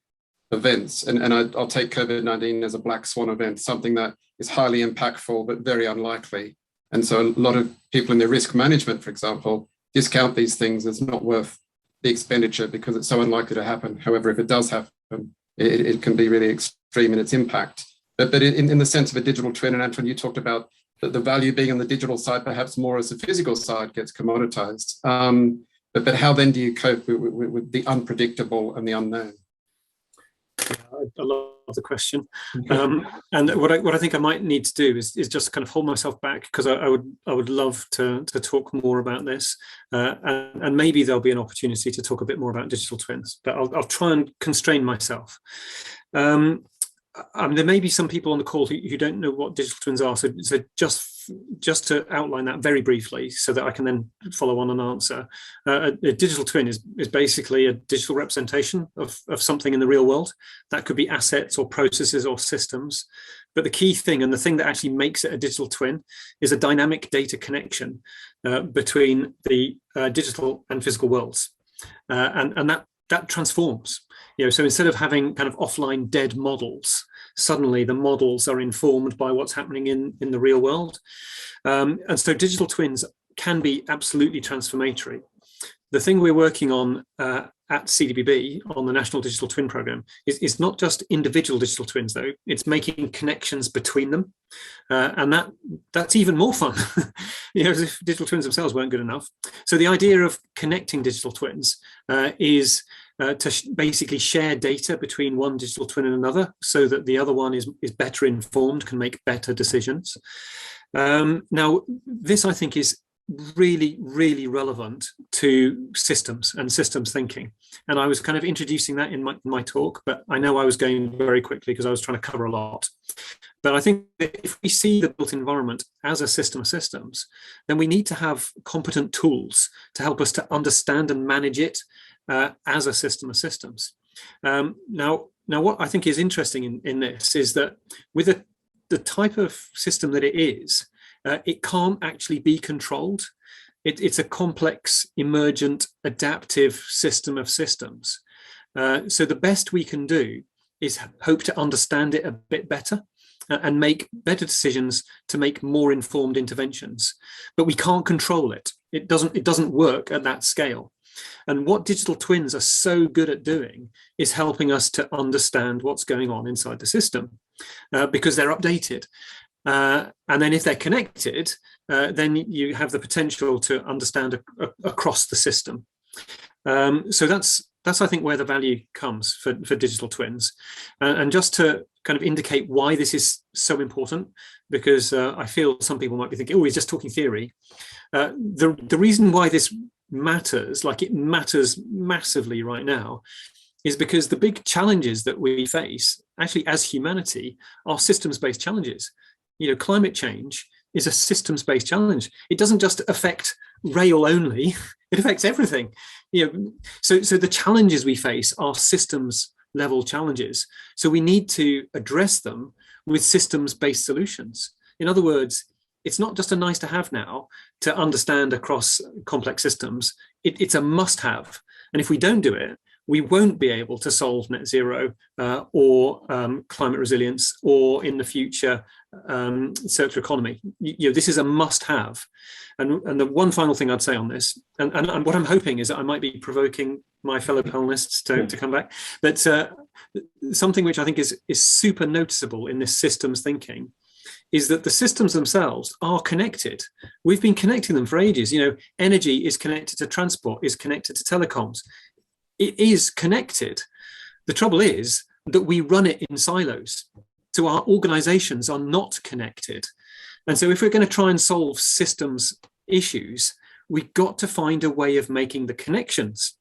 S3: events? And I'll take COVID-19 as a black swan event, something that is highly impactful, but very unlikely. And so a lot of people in their risk management, for example, discount these things as not worth the expenditure because it's so unlikely to happen. However, if it does happen, it can be really extreme in its impact. But in the sense of a digital twin, and Antoine, you talked about the value being on the digital side, perhaps more as the physical side gets commoditized. But how then do you cope with the unpredictable and the unknown?
S2: I love the question, and what I think I might need to do is just kind of hold myself back, because I would love to talk more about this, and maybe there'll be an opportunity to talk a bit more about digital twins, but I'll try and constrain myself. There may be some people on the call who don't know what digital twins are, so just to outline that very briefly so that I can then follow on and answer. A digital twin is basically a digital representation of something in the real world. That could be assets or processes or systems. But the key thing, and the thing that actually makes it a digital twin, is a dynamic data connection between the digital and physical worlds. And that transforms. So instead of having kind of offline dead models, suddenly the models are informed by what's happening in the real world. And so digital twins can be absolutely transformatory. The thing we're working on at CDBB on the National Digital Twin Programme is not just individual digital twins, though. It's making connections between them. And that's even more fun, as if digital twins themselves weren't good enough. So the idea of connecting digital twins is to basically share data between one digital twin and another, so that the other one is better informed, can make better decisions. Now, this I think is really, really relevant to systems and systems thinking. And I was kind of introducing that in my talk, but I know I was going very quickly because I was trying to cover a lot. But I think that if we see the built environment as a system of systems, then we need to have competent tools to help us to understand and manage it as a system of systems. Now, what I think is interesting in this is that with the type of system that it is, it can't actually be controlled. It's a complex, emergent, adaptive system of systems. So the best we can do is hope to understand it a bit better and make better decisions to make more informed interventions. But we can't control it. It doesn't work at that scale. And what digital twins are so good at doing is helping us to understand what's going on inside the system because they're updated. And then if they're connected, then you have the potential to understand across the system. So that's I think where the value comes for digital twins. And just to kind of indicate why this is so important, because I feel some people might be thinking, oh, he's just talking theory. The reason why this matters, like it matters massively right now, is because the big challenges that we face actually as humanity are systems-based challenges. You know, climate change is a systems-based challenge. It doesn't just affect rail only, it affects everything. You know, so the challenges we face are systems level challenges. So we need to address them with systems-based solutions. In other words, it's not just a nice to have now to understand across complex systems, it's a must have. And if we don't do it, we won't be able to solve net zero or climate resilience, or in the future, circular economy. You know, this is a must have. And the one final thing I'd say on this, and what I'm hoping is that I might be provoking my fellow panelists to come back, but something which I think is super noticeable in this systems thinking is that the systems themselves are connected. We've been connecting them for ages. You know, energy is connected to transport, is connected to telecoms. It is connected. The trouble is that we run it in silos. So our organizations are not connected. And so if we're going to try and solve systems issues, we've got to find a way of making the connections.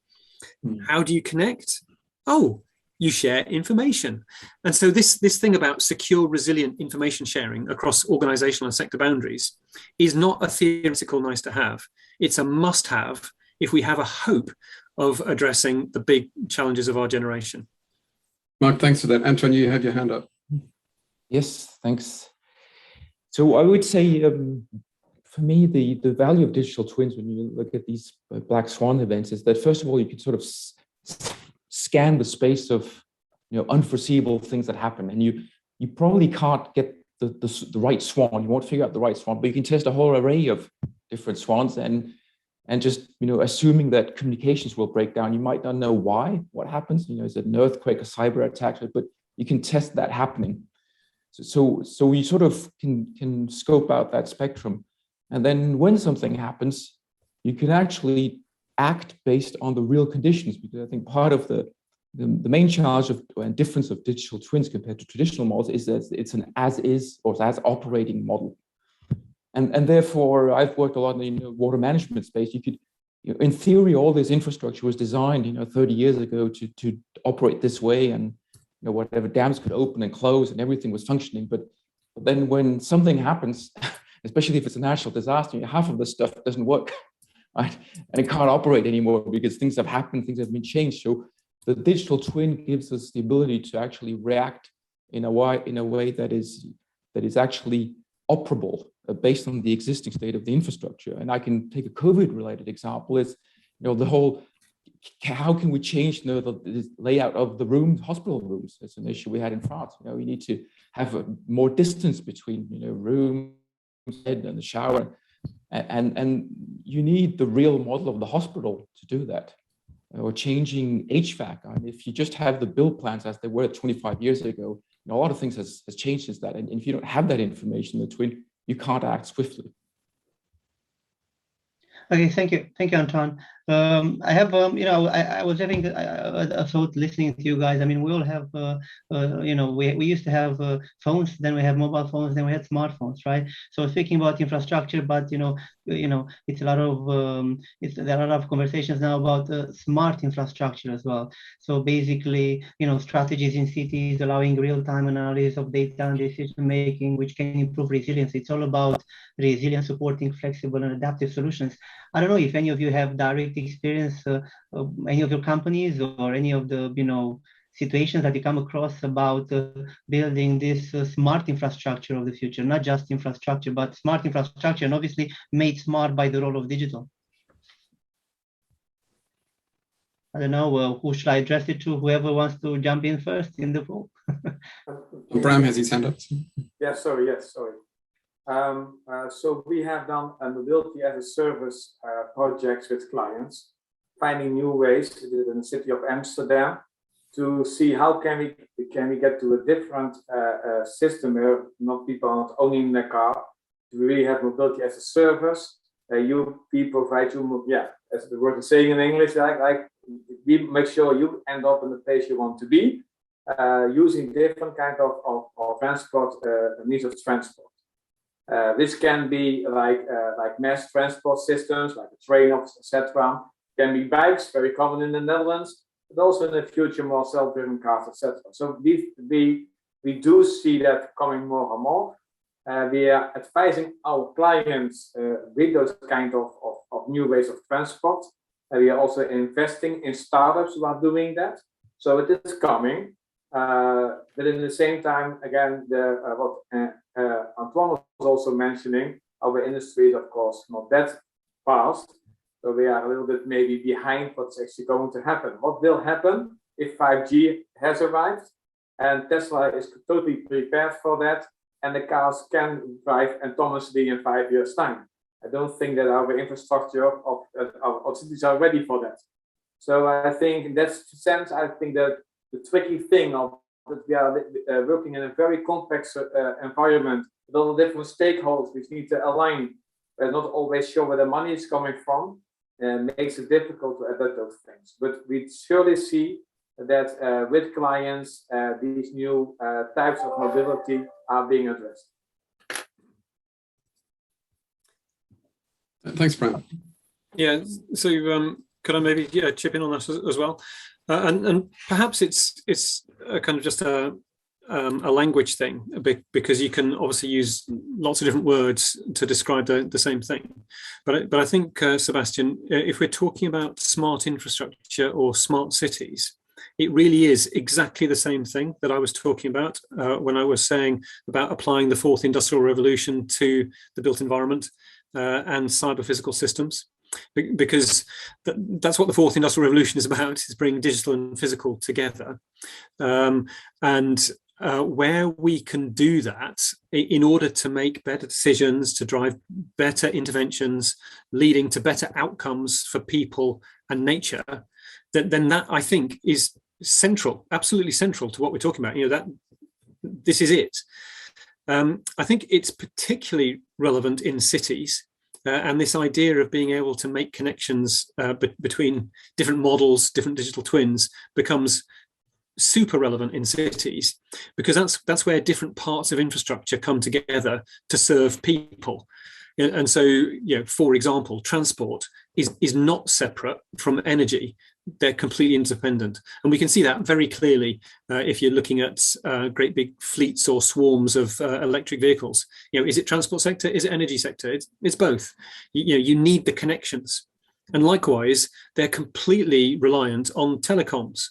S2: How do you connect? Oh, you share information. And so this thing about secure, resilient information sharing across organizational and sector boundaries is not a theoretical nice to have. It's a must have if we have a hope of addressing the big challenges of our generation.
S3: Mark, thanks for that. Anton, you have your hand up.
S4: Yes, thanks. So I would say, for me, the value of digital twins when you look at these black swan events is that, first of all, you can sort of scan the space of, you know, unforeseeable things that happen, and you probably can't get the right swan. You won't figure out the right swan, but you can test a whole array of different swans, and just, you know, assuming that communications will break down. You might not know what happens. You know, is it an earthquake, a cyber attack? But you can test that happening. So you sort of can scope out that spectrum, and then when something happens, you can actually act based on the real conditions. Because I think part of the main challenge and difference of digital twins compared to traditional models is that it's an as is or as operating model. And therefore, I've worked a lot in the water management space. You could, you know, in theory, all this infrastructure was designed, you know, 30 years ago to operate this way, and, you know, whatever dams could open and close and everything was functioning. But then when something happens, especially if it's a natural disaster, half of the stuff doesn't work, right? And it can't operate anymore because things have happened, things have been changed. So the digital twin gives us the ability to actually react in a way that is actually operable based on the existing state of the infrastructure. And I can take a COVID-related example. Is, you know, the whole, how can we change, you know, the layout of the rooms, hospital rooms? It's an issue we had in France. You know, we need to have more distance between, you know, rooms and the shower, and you need the real model of the hospital to do that. Or changing HVAC. I mean, if you just have the build plans as they were 25 years ago, you know, a lot of things has changed since that. And if you don't have that information in the twin, you can't act swiftly.
S1: Okay, thank you, Anton. I have, I was having a thought listening to you guys. I mean, we all have, we used to have phones, then we have mobile phones, then we had smartphones, right? So speaking about infrastructure, but it's a lot of there are a lot of conversations now about smart infrastructure as well. So basically, strategies in cities allowing real-time analysis of data and decision making, which can improve resilience. It's all about resilience, supporting flexible and adaptive solutions. I don't know if any of you have direct experience, any of your companies or any of the situations that you come across about building this smart infrastructure of the future, not just infrastructure, but smart infrastructure, and obviously made smart by the role of digital. I don't know, who should I address it to? Whoever wants to jump in first in the poll.
S3: Bram has his hand up.
S6: Yes, sorry. So we have done a mobility as a service projects with clients, finding new ways to do it in the city of Amsterdam to see how can we get to a different system where not people are not owning their car. We really have mobility as a service. We provide you, as the word is saying in English, like we make sure you end up in the place you want to be, using different kind of transport, means of transport. This can be like mass transport systems, like a train, etc. Can be bikes, very common in the Netherlands, but also in the future more self-driven cars, etc. So we do see that coming more and more. We are advising our clients with those kind of new ways of transport. We are also investing in startups who are doing that. So it is coming. But in the same time, again, what Antoine was also mentioning, our industry is of course not that fast. So we are a little bit maybe behind what's actually going to happen. What will happen if 5G has arrived and Tesla is totally prepared for that and the cars can drive autonomously in 5 years' time? I don't think that our infrastructure of cities are ready for that. So I think in that sense, I think that the tricky thing of that we are working in a very complex environment with all the different stakeholders which need to align. We're not always sure where the money is coming from, makes it difficult to adapt those things. But we surely see that with clients, these new types of mobility are being addressed.
S3: Thanks, Bram.
S2: Yeah, so could I maybe chip in on that as well? And perhaps it's a kind of just a language thing, because you can obviously use lots of different words to describe the same thing. But I think, Sebastian, if we're talking about smart infrastructure or smart cities, it really is exactly the same thing that I was talking about when I was saying about applying the fourth industrial revolution to the built environment and cyber physical systems. Because that's what the fourth industrial revolution is about, is bringing digital and physical together. And where we can do that in order to make better decisions, to drive better interventions, leading to better outcomes for people and nature, then that, I think, is central, absolutely central to what we're talking about. That this is it. I think it's particularly relevant in cities. And this idea of being able to make connections between different models, different digital twins, becomes super relevant in cities, because that's where different parts of infrastructure come together to serve people. And so, for example, transport is not separate from energy. They're completely independent. And we can see that very clearly if you're looking at great big fleets or swarms of electric vehicles. Is it transport sector? Is it energy sector? It's both. You need the connections. And likewise, they're completely reliant on telecoms.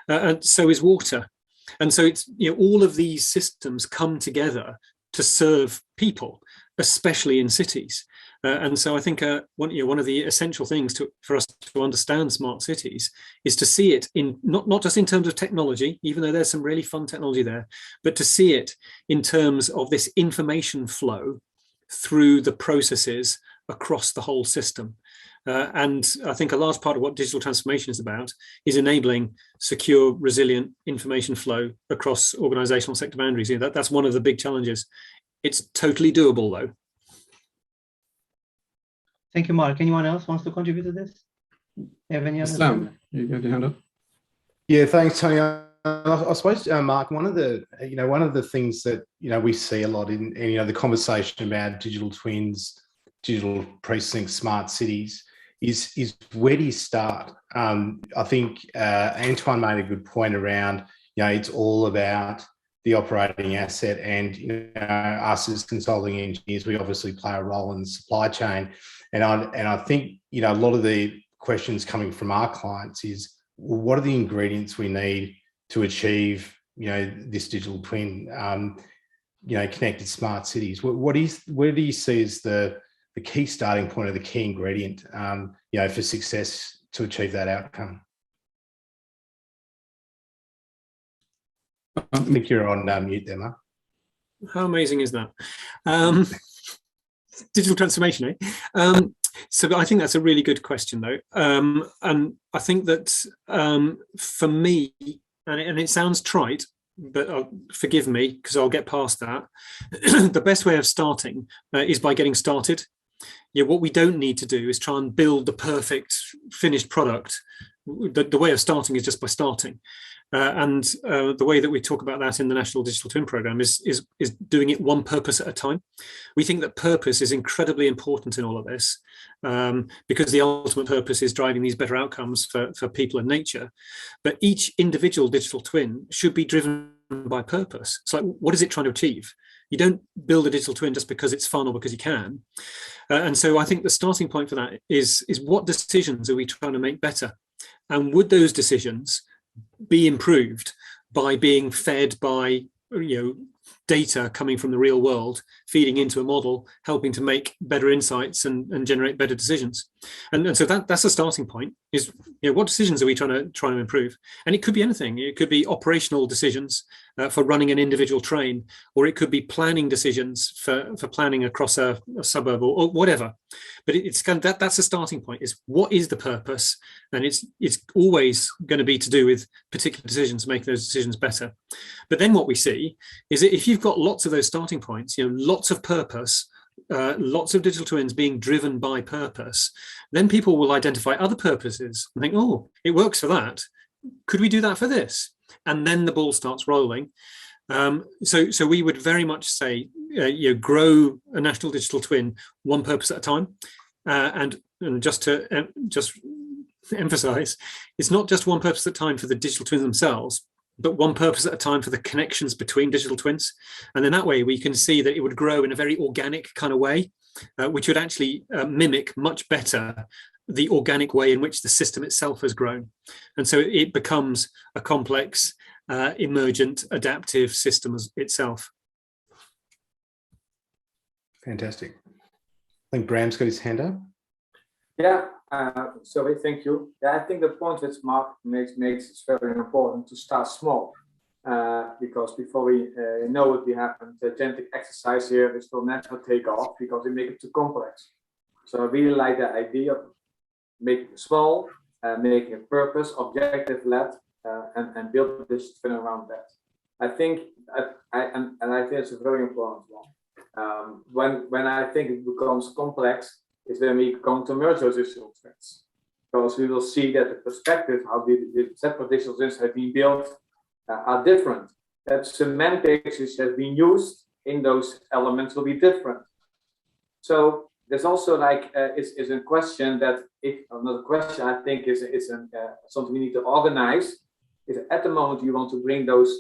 S2: And so is water. And so it's, all of these systems come together to serve people, especially in cities. And so I think one of the essential things for us to understand smart cities is to see it in not just in terms of technology, even though there's some really fun technology there, but to see it in terms of this information flow through the processes across the whole system. And I think a large part of what digital transformation is about is enabling secure, resilient information flow across organizational sector boundaries. That's one of the big challenges. It's totally doable, though.
S1: Thank you, Mark. Anyone else wants to contribute to this? Have any other?
S3: Islam, you have your hand up.
S5: Yeah, thanks, Tony. I suppose, Mark, one of the things that we see a lot in the conversation about digital twins, digital precincts, smart cities is where do you start? I think Antoine made a good point around it's all about the operating asset, and us as consulting engineers, we obviously play a role in the supply chain, and I think a lot of the questions coming from our clients is, well, what are the ingredients we need to achieve this digital twin, connected smart cities? Where do you see as the key starting point or the key ingredient for success to achieve that outcome? I think you're on mute there, Mark.
S2: How amazing is that? Digital transformation, eh? So I think that's a really good question, though. And I think that for me, and it sounds trite, but forgive me because I'll get past that. The best way of starting is by getting started. What we don't need to do is try and build the perfect finished product. The way of starting is just by starting. And the way that we talk about that in the National Digital Twin Programme is doing it one purpose at a time. We think that purpose is incredibly important in all of this, because the ultimate purpose is driving these better outcomes for people and nature. But each individual digital twin should be driven by purpose. It's like, what is it trying to achieve? You don't build a digital twin just because it's fun or because you can. And so I think the starting point for that is what decisions are we trying to make better? And would those decisions be improved by being fed by data coming from the real world, feeding into a model, helping to make better insights and generate better decisions? And so that's the starting point, is what decisions are we trying to improve? And it could be anything. It could be operational decisions for running an individual train, or it could be planning decisions for planning across a suburb or whatever. But it's kind of that's the starting point, is what is the purpose? And it's always going to be to do with particular decisions, make those decisions better. But then what we see is that if you've got lots of those starting points, lots of purpose, lots of digital twins being driven by purpose, then people will identify other purposes and think, oh, it works for that. Could we do that for this? And then the ball starts rolling. So we would very much say, grow a national digital twin one purpose at a time. And just to emphasize, it's not just one purpose at a time for the digital twins themselves, but one purpose at a time for the connections between digital twins. And then that way we can see that it would grow in a very organic kind of way, which would actually mimic much better the organic way in which the system itself has grown. And so it becomes a complex, emergent, adaptive system itself.
S5: Fantastic. I think Bram's got his hand up.
S6: Yeah, sorry, thank you. Yeah, I think the point that Mark makes is very important to start small, because before we know what we have, the genetic exercise here, this will never take off because we make it too complex. So I really like the idea of making it small, making it purpose, objective-led, and build this twin around that. I think, I think it's a very important one. When I think it becomes complex, is when we come to merge those digital twins, because we will see that the perspective, how the separate digital twins have been built, are different. That semantics which has been used in those elements will be different. So there's also like is a question that, if another question I think is something we need to organize. Is at the moment you want to bring those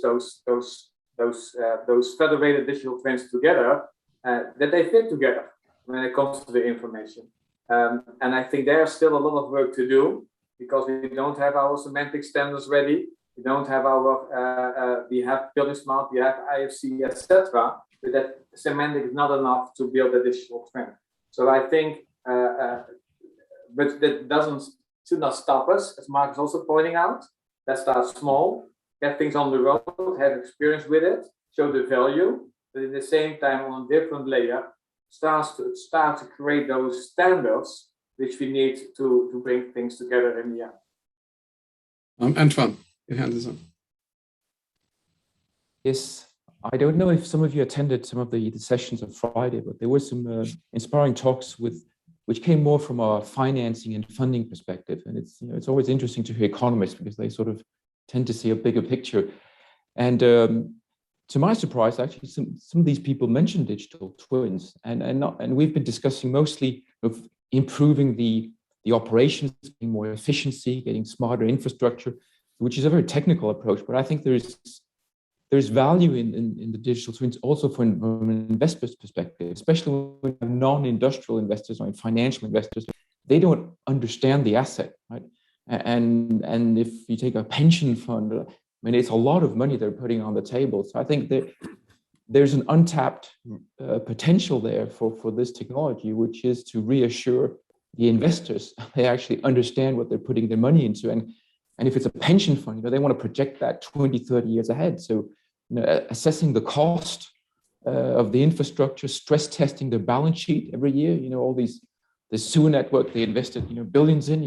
S6: federated digital twins together, that they fit together when it comes to the information. And I think there's still a lot of work to do, because we don't have our semantic standards ready. We don't have our, we have Building Smart, we have IFC, etc. But that semantic is not enough to build a digital twin. So I think, but that should not stop us, as Mark is also pointing out. Let's start small, get things on the road, have experience with it, show the value, but at the same time on a different layer, start to create those standards which we need to bring things together in the end.
S3: Antoine, your hand is up.
S4: Yes, I don't know if some of you attended some of the sessions on Friday, but there were some inspiring talks with which came more from a financing and funding perspective. And it's always interesting to hear economists because they sort of tend to see a bigger picture. And to my surprise, actually, some of these people mentioned digital twins, and we've been discussing mostly of improving the operations, getting more efficiency, getting smarter infrastructure, which is a very technical approach. But I think there's value in the digital twins also from an investor's perspective, especially when non-industrial investors or financial investors, they don't understand the asset, right? And if you take a pension fund, I mean, it's a lot of money they're putting on the table. So I think that there's an untapped potential there for this technology, which is to reassure the investors they actually understand what they're putting their money into. And if it's a pension fund, they want to project that 20, 30 years ahead. So assessing the cost of the infrastructure, stress testing their balance sheet every year, all the sewer network they invested billions in,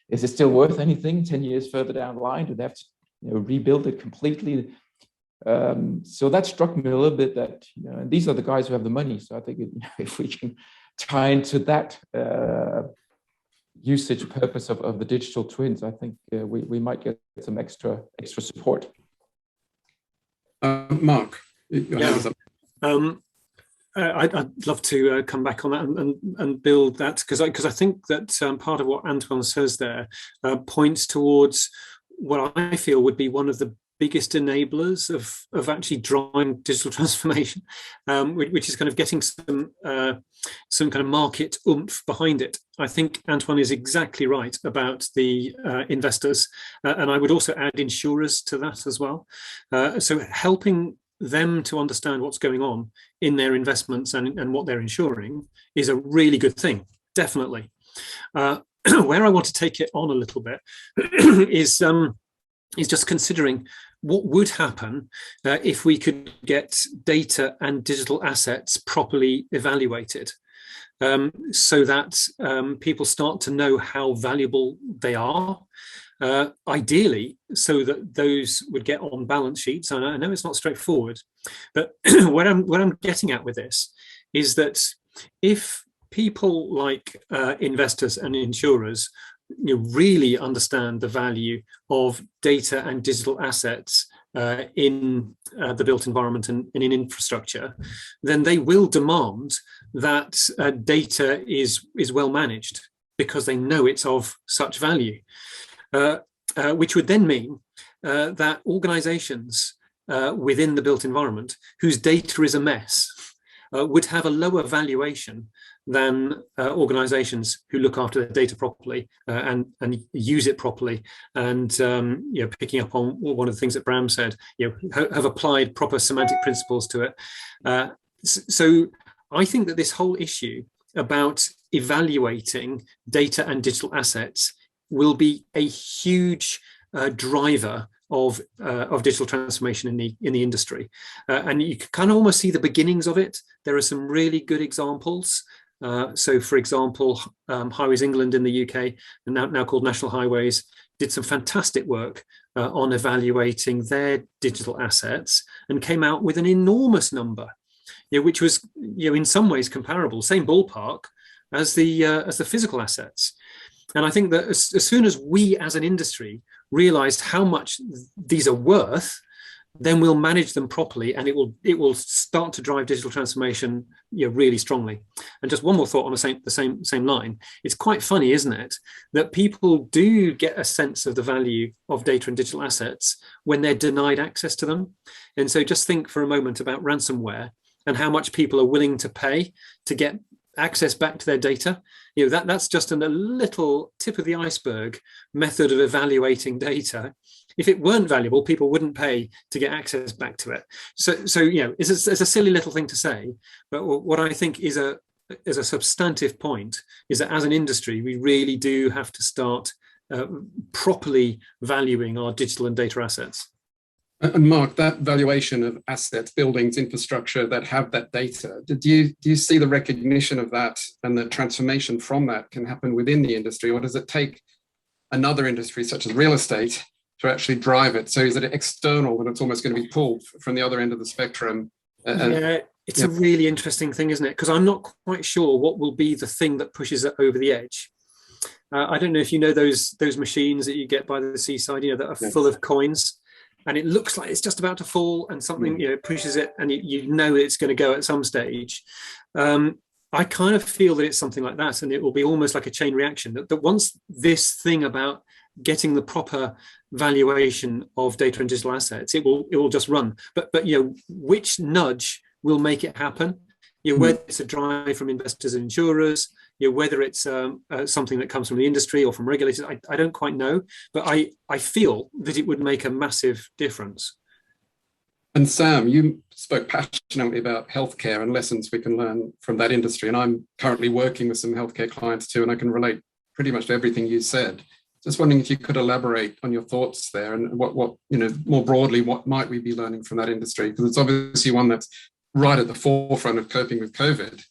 S4: is it still worth anything 10 years further down the line? Do they have to rebuild it completely? So that struck me a little bit that and these are the guys who have the money. So I think if we can tie into that usage purpose of the digital twins, I think we might get some extra support.
S3: Mark, your hand is up.
S2: I'd love to come back on that and build that, because I think that part of what Antoine says there points towards what I feel would be one of the biggest enablers of actually driving digital transformation, which is kind of getting some kind of market oomph behind it. I think Antoine is exactly right about the investors, and I would also add insurers to that as well. So helping them to understand what's going on in their investments and what they're insuring is a really good thing, definitely. Where I want to take it on a little bit is just considering what would happen if we could get data and digital assets properly evaluated, so that people start to know how valuable they are. Ideally, so that those would get on balance sheets. And I know it's not straightforward, but what I'm getting at with this is that if people like investors and insurers really understand the value of data and digital assets in the built environment and in infrastructure, then they will demand that data is well managed, because they know it's of such value. Which would then mean that organizations within the built environment whose data is a mess would have a lower valuation than organizations who look after their data properly and use it properly, and picking up on one of the things that Bram said, have applied proper semantic principles to it. So I think that this whole issue about evaluating data and digital assets will be a huge driver of digital transformation in the industry, and you can kind of almost see the beginnings of it. There are some really good examples. So, for example, Highways England in the UK, and now called National Highways, did some fantastic work on evaluating their digital assets and came out with an enormous number, which was in some ways comparable, same ballpark as the physical assets. And I think that as soon as we as an industry realized how much these are worth, then we'll manage them properly, and it will start to drive digital transformation really strongly. And just one more thought on the same line. It's quite funny, isn't it, that people do get a sense of the value of data and digital assets when they're denied access to them. And so just think for a moment about ransomware and how much people are willing to pay to get access back to their data. That's just a little tip of the iceberg method of evaluating data. If it weren't valuable, people wouldn't pay to get access back to it. So it's a silly little thing to say, but what I think is a substantive point is that as an industry, we really do have to start properly valuing our digital and data assets.
S3: And Mark, that valuation of assets, buildings, infrastructure that have that data, do you see the recognition of that and the transformation from that can happen within the industry, or does it take another industry such as real estate to actually drive it? So is it external, that it's almost going to be pulled from the other end of the spectrum?
S2: it's a really interesting thing, isn't it? Because I'm not quite sure what will be the thing that pushes it over the edge. I don't know if you know those machines that you get by the seaside, that are full of coins, and it looks like it's just about to fall, and something pushes it, and you know it's going to go at some stage. I kind of feel that it's something like that, and it will be almost like a chain reaction. That once this thing about getting the proper valuation of data and digital assets, it will just run. But which nudge will make it happen? Whether it's a drive from investors and insurers, whether it's something that comes from the industry or from regulators, I don't quite know. But I feel that it would make a massive difference.
S3: And Sam, you spoke passionately about healthcare and lessons we can learn from that industry. And I'm currently working with some healthcare clients too, and I can relate pretty much to everything you said. Just wondering if you could elaborate on your thoughts there, and what more broadly, what might we be learning from that industry? Because it's obviously one that's right at the forefront of coping with COVID.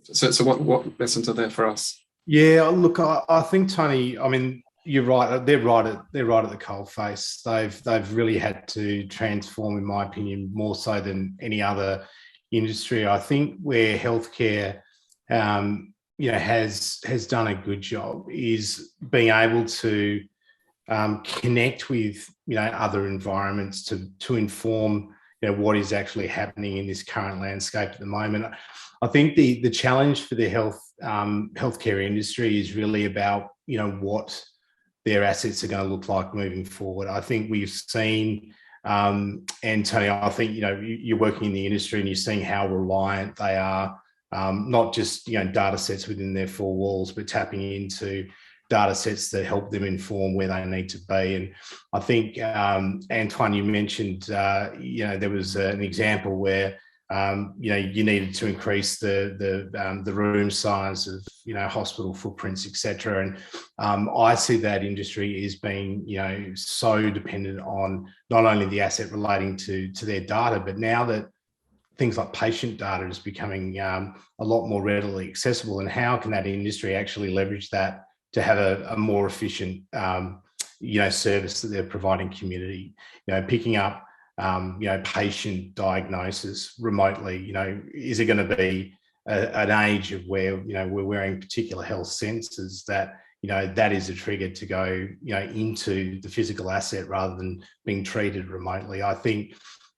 S3: So what lessons are there for us?
S5: Yeah, look, I think, Tony, I mean, you're right. They're right at the coalface. They've really had to transform, in my opinion, more so than any other industry. I think where healthcare, has done a good job is being able to connect with other environments to inform what is actually happening in this current landscape at the moment. I think the challenge for the healthcare industry is really about what their assets are going to look like moving forward. I think we've seen, and Tony, I think you're working in the industry and you're seeing how reliant they are, not just data sets within their four walls, but tapping into data sets that help them inform where they need to be. And I think, Antoine, you mentioned, there was an example where you needed to increase the room size of hospital footprints, etc. And I see that industry as being so dependent on not only the asset relating to their data, but now that things like patient data is becoming a lot more readily accessible, and how can that industry actually leverage that to have a more efficient service that they're providing community, picking up patient diagnosis remotely. Is it going to be an age of where we're wearing particular health sensors that that is a trigger to go into the physical asset rather than being treated remotely? I think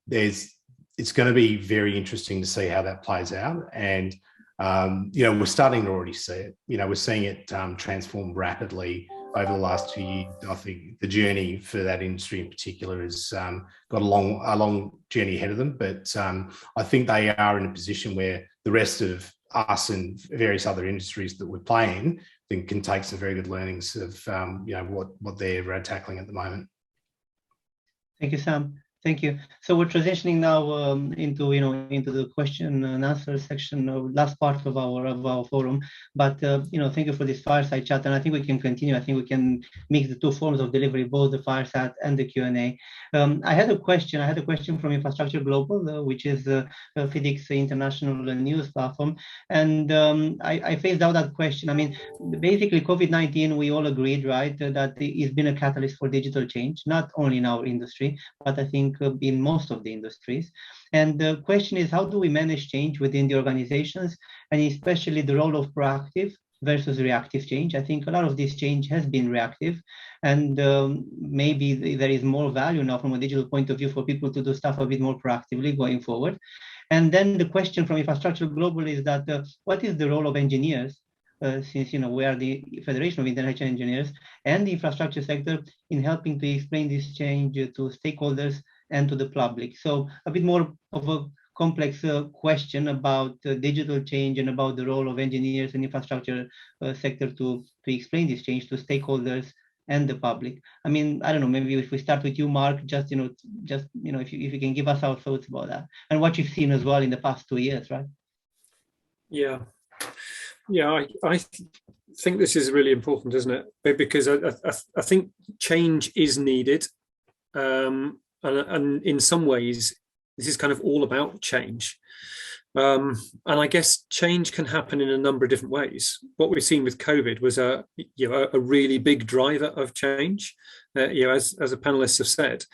S5: it's going to be very interesting to see how that plays out, and we're starting to already see it. We're seeing it transform rapidly over the last 2 years. I think the journey for that industry in particular has got a long journey ahead of them. But I think they are in a position where the rest of us and various other industries that we're playing can take some very good learnings of what they're tackling at the moment.
S1: Thank you, Sam. Thank you. So we're transitioning now into the question and answer section, last part of our forum. But thank you for this fireside chat, and I think we can continue. I think we can mix the two forms of delivery, both the fireside and the Q&A. I had a question from Infrastructure Global, which is FIDIC's international news platform, and I phased out that question. I mean, basically, COVID-19, we all agreed, right, that it's been a catalyst for digital change, not only in our industry, but I think in most of the industries. And the question is, how do we manage change within the organizations, and especially the role of proactive versus reactive change? I think a lot of this change has been reactive, and maybe there is more value now from a digital point of view for people to do stuff a bit more proactively going forward. And then the question from Infrastructure Global is that what is the role of engineers, since we are the Federation of International Engineers and the infrastructure sector, in helping to explain this change to stakeholders and to the public? So a bit more of a complex question about digital change and about the role of engineers and infrastructure sector to explain this change to stakeholders and the public. I mean, I don't know, maybe if we start with you, Mark, if you can give us our thoughts about that and what you've seen as well in the past 2 years, right?
S2: Yeah, I think this is really important, isn't it? Because I think change is needed. And in some ways, this is kind of all about change. And I guess change can happen in a number of different ways. What we've seen with COVID was a really big driver of change. As the panelists have said,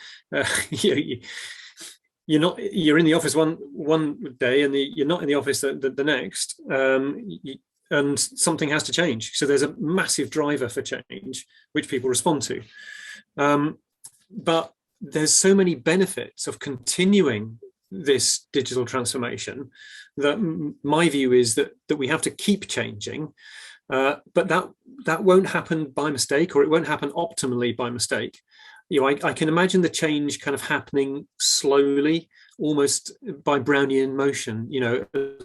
S2: you're in the office one day and you're not in the office the next, and something has to change. So there's a massive driver for change, which people respond to. But there's so many benefits of continuing this digital transformation that my view is that we have to keep changing. But that won't happen by mistake, or it won't happen optimally by mistake. I can imagine the change kind of happening slowly, almost by Brownian motion,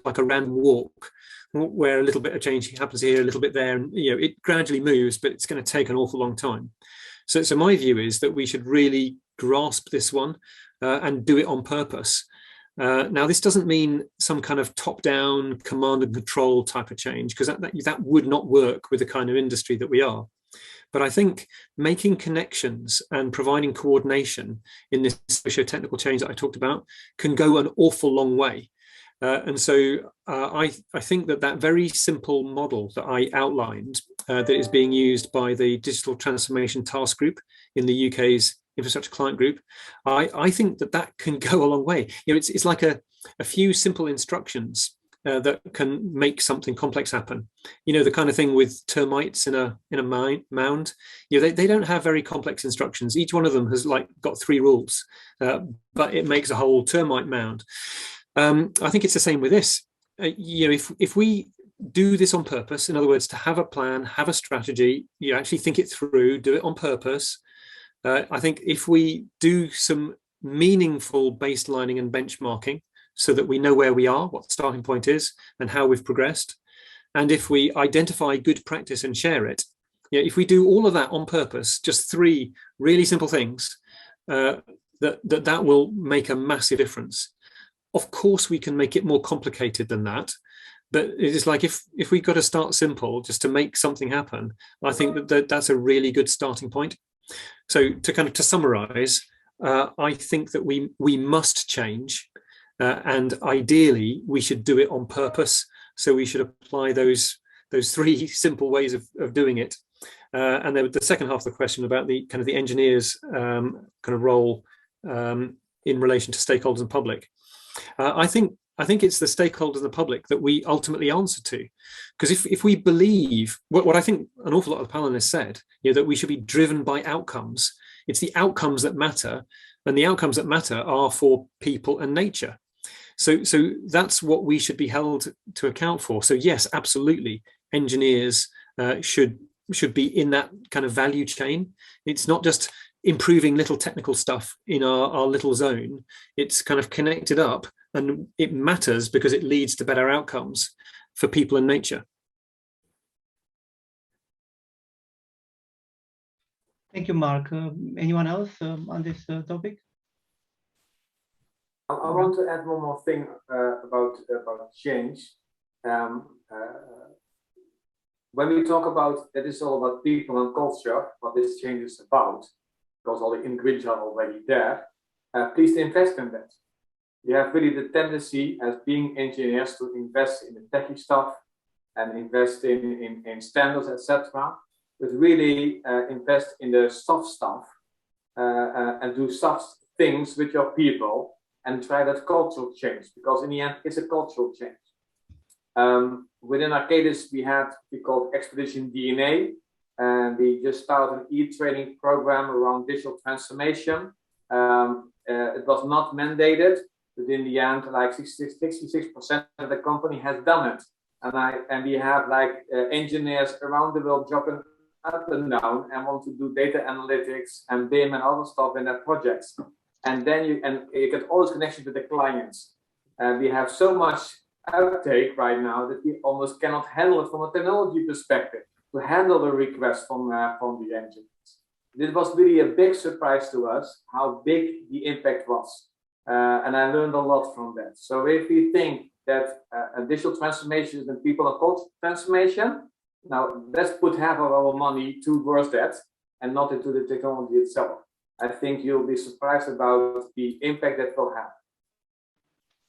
S2: like a random walk, where a little bit of change happens here, a little bit there, and it gradually moves, but it's going to take an awful long time. So my view is that we should really grasp this one and do it on purpose. Now, this doesn't mean some kind of top-down command and control type of change, because that would not work with the kind of industry that we are. But I think making connections and providing coordination in this socio-technical change that I talked about can go an awful long way. And so I think that very simple model that I outlined that is being used by the Digital Transformation Task Group in the UK's Infrastructure Client Group, I think that can go a long way. It's like a few simple instructions that can make something complex happen. The kind of thing with termites in a mound. They don't have very complex instructions. Each one of them has got 3 rules, but it makes a whole termite mound. I think it's the same with this. If we do this on purpose, in other words, to have a plan, have a strategy, you actually think it through, do it on purpose. I think if we do some meaningful baselining and benchmarking so that we know where we are, what the starting point is, and how we've progressed, and if we identify good practice and share it, if we do all of that on purpose, just 3 really simple things, that will make a massive difference. Of course, we can make it more complicated than that, but it's like if we've got to start simple just to make something happen, I think that's a really good starting point. So to summarize, I think that we must change, and ideally we should do it on purpose. So we should apply those 3 simple ways of doing it. And then the second half of the question about the kind of the engineers' kind of role in relation to stakeholders and public. I think it's the stakeholders and the public that we ultimately answer to, because if we believe what I think an awful lot of the panelists said, that we should be driven by outcomes. It's the outcomes that matter, and the outcomes that matter are for people and nature. So that's what we should be held to account for. So yes, absolutely, engineers should be in that kind of value chain. It's not just improving little technical stuff in our little zone. It's kind of connected up, and it matters because it leads to better outcomes for people and nature.
S1: Thank you, Mark. Anyone else on this topic?
S6: I want to add one more thing about change. When we talk about that, it's all about people and culture, what this change is about, because all the ingredients are already there. Please invest in that. You have really the tendency as being engineers to invest in the techie stuff and invest in standards, etc. But really invest in the soft stuff and do soft things with your people and try that cultural change, because in the end, it's a cultural change. Within Arcadis, we called Expedition DNA, and we just started an e-training program around digital transformation. It was not mandated, but in the end, like 66% of the company has done it. And we have engineers around the world dropping up and down and want to do data analytics and BIM and other stuff in their projects. And then you get all those connections with the clients. And we have so much uptake right now that we almost cannot handle it from a technology perspective to handle the request from the engineers. This was really a big surprise to us how big the impact was. And I learned a lot from that. So if we think that digital transformation is in people and culture transformation, now let's put half of our money towards that and not into the technology itself. I think you'll be surprised about the impact that will have.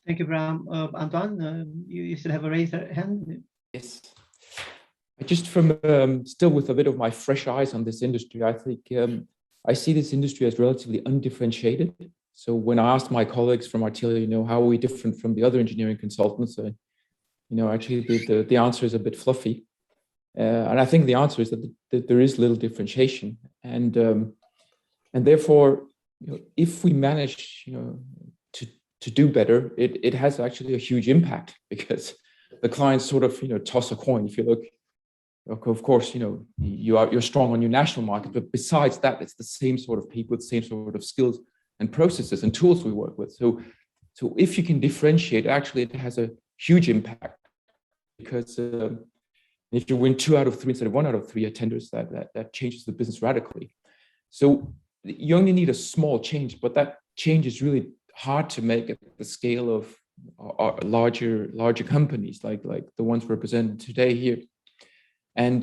S1: Thank you, Bram. Antoine, you still have a raised hand?
S4: Yes. Just from still with a bit of my fresh eyes on this industry, I think I see this industry as relatively undifferentiated. So when I asked my colleagues from Artelia, how are we different from the other engineering consultants? Actually the answer is a bit fluffy. And I think the answer is that there is little differentiation. And therefore, if we manage, to do better, it has actually a huge impact, because the clients sort of, toss a coin. If you look, of course, you're strong on your national market, but besides that, it's the same sort of people, the same sort of skills and processes and tools we work with. So if you can differentiate, actually, it has a huge impact, because if you win 2 out of 3 instead of 1 out of 3 attenders, that changes the business radically. So you only need a small change, but that change is really hard to make at the scale of larger companies like the ones represented today here. And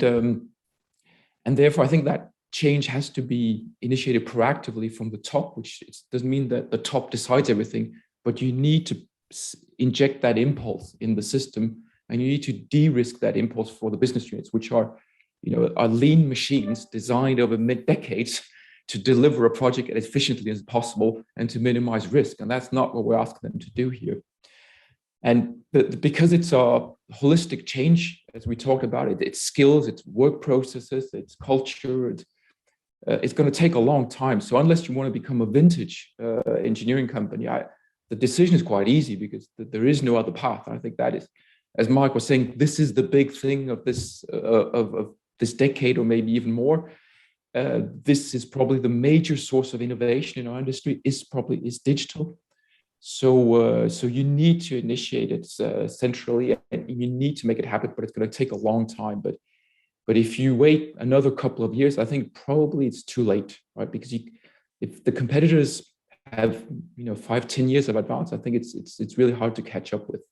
S4: therefore, I think that change has to be initiated proactively from the top, which doesn't mean that the top decides everything, but you need to inject that impulse in the system, and you need to de-risk that impulse for the business units, which are lean machines designed over mid-decades to deliver a project as efficiently as possible and to minimize risk. And that's not what we're asking them to do here. And because it's a holistic change, as we talked about it, it's skills, it's work processes, it's culture, it's going to take a long time. So unless you want to become a vintage engineering company, the decision is quite easy, because there is no other path. I think that is, as Mark was saying, this is the big thing of this of this decade, or maybe even more. This is probably the major source of innovation in our industry is digital. So you need to initiate it centrally, and you need to make it happen, but it's going to take a long time. But if you wait another couple of years, I think probably it's too late, right? Because if the competitors have 5-10 years of advance, I think it's really hard to catch up with.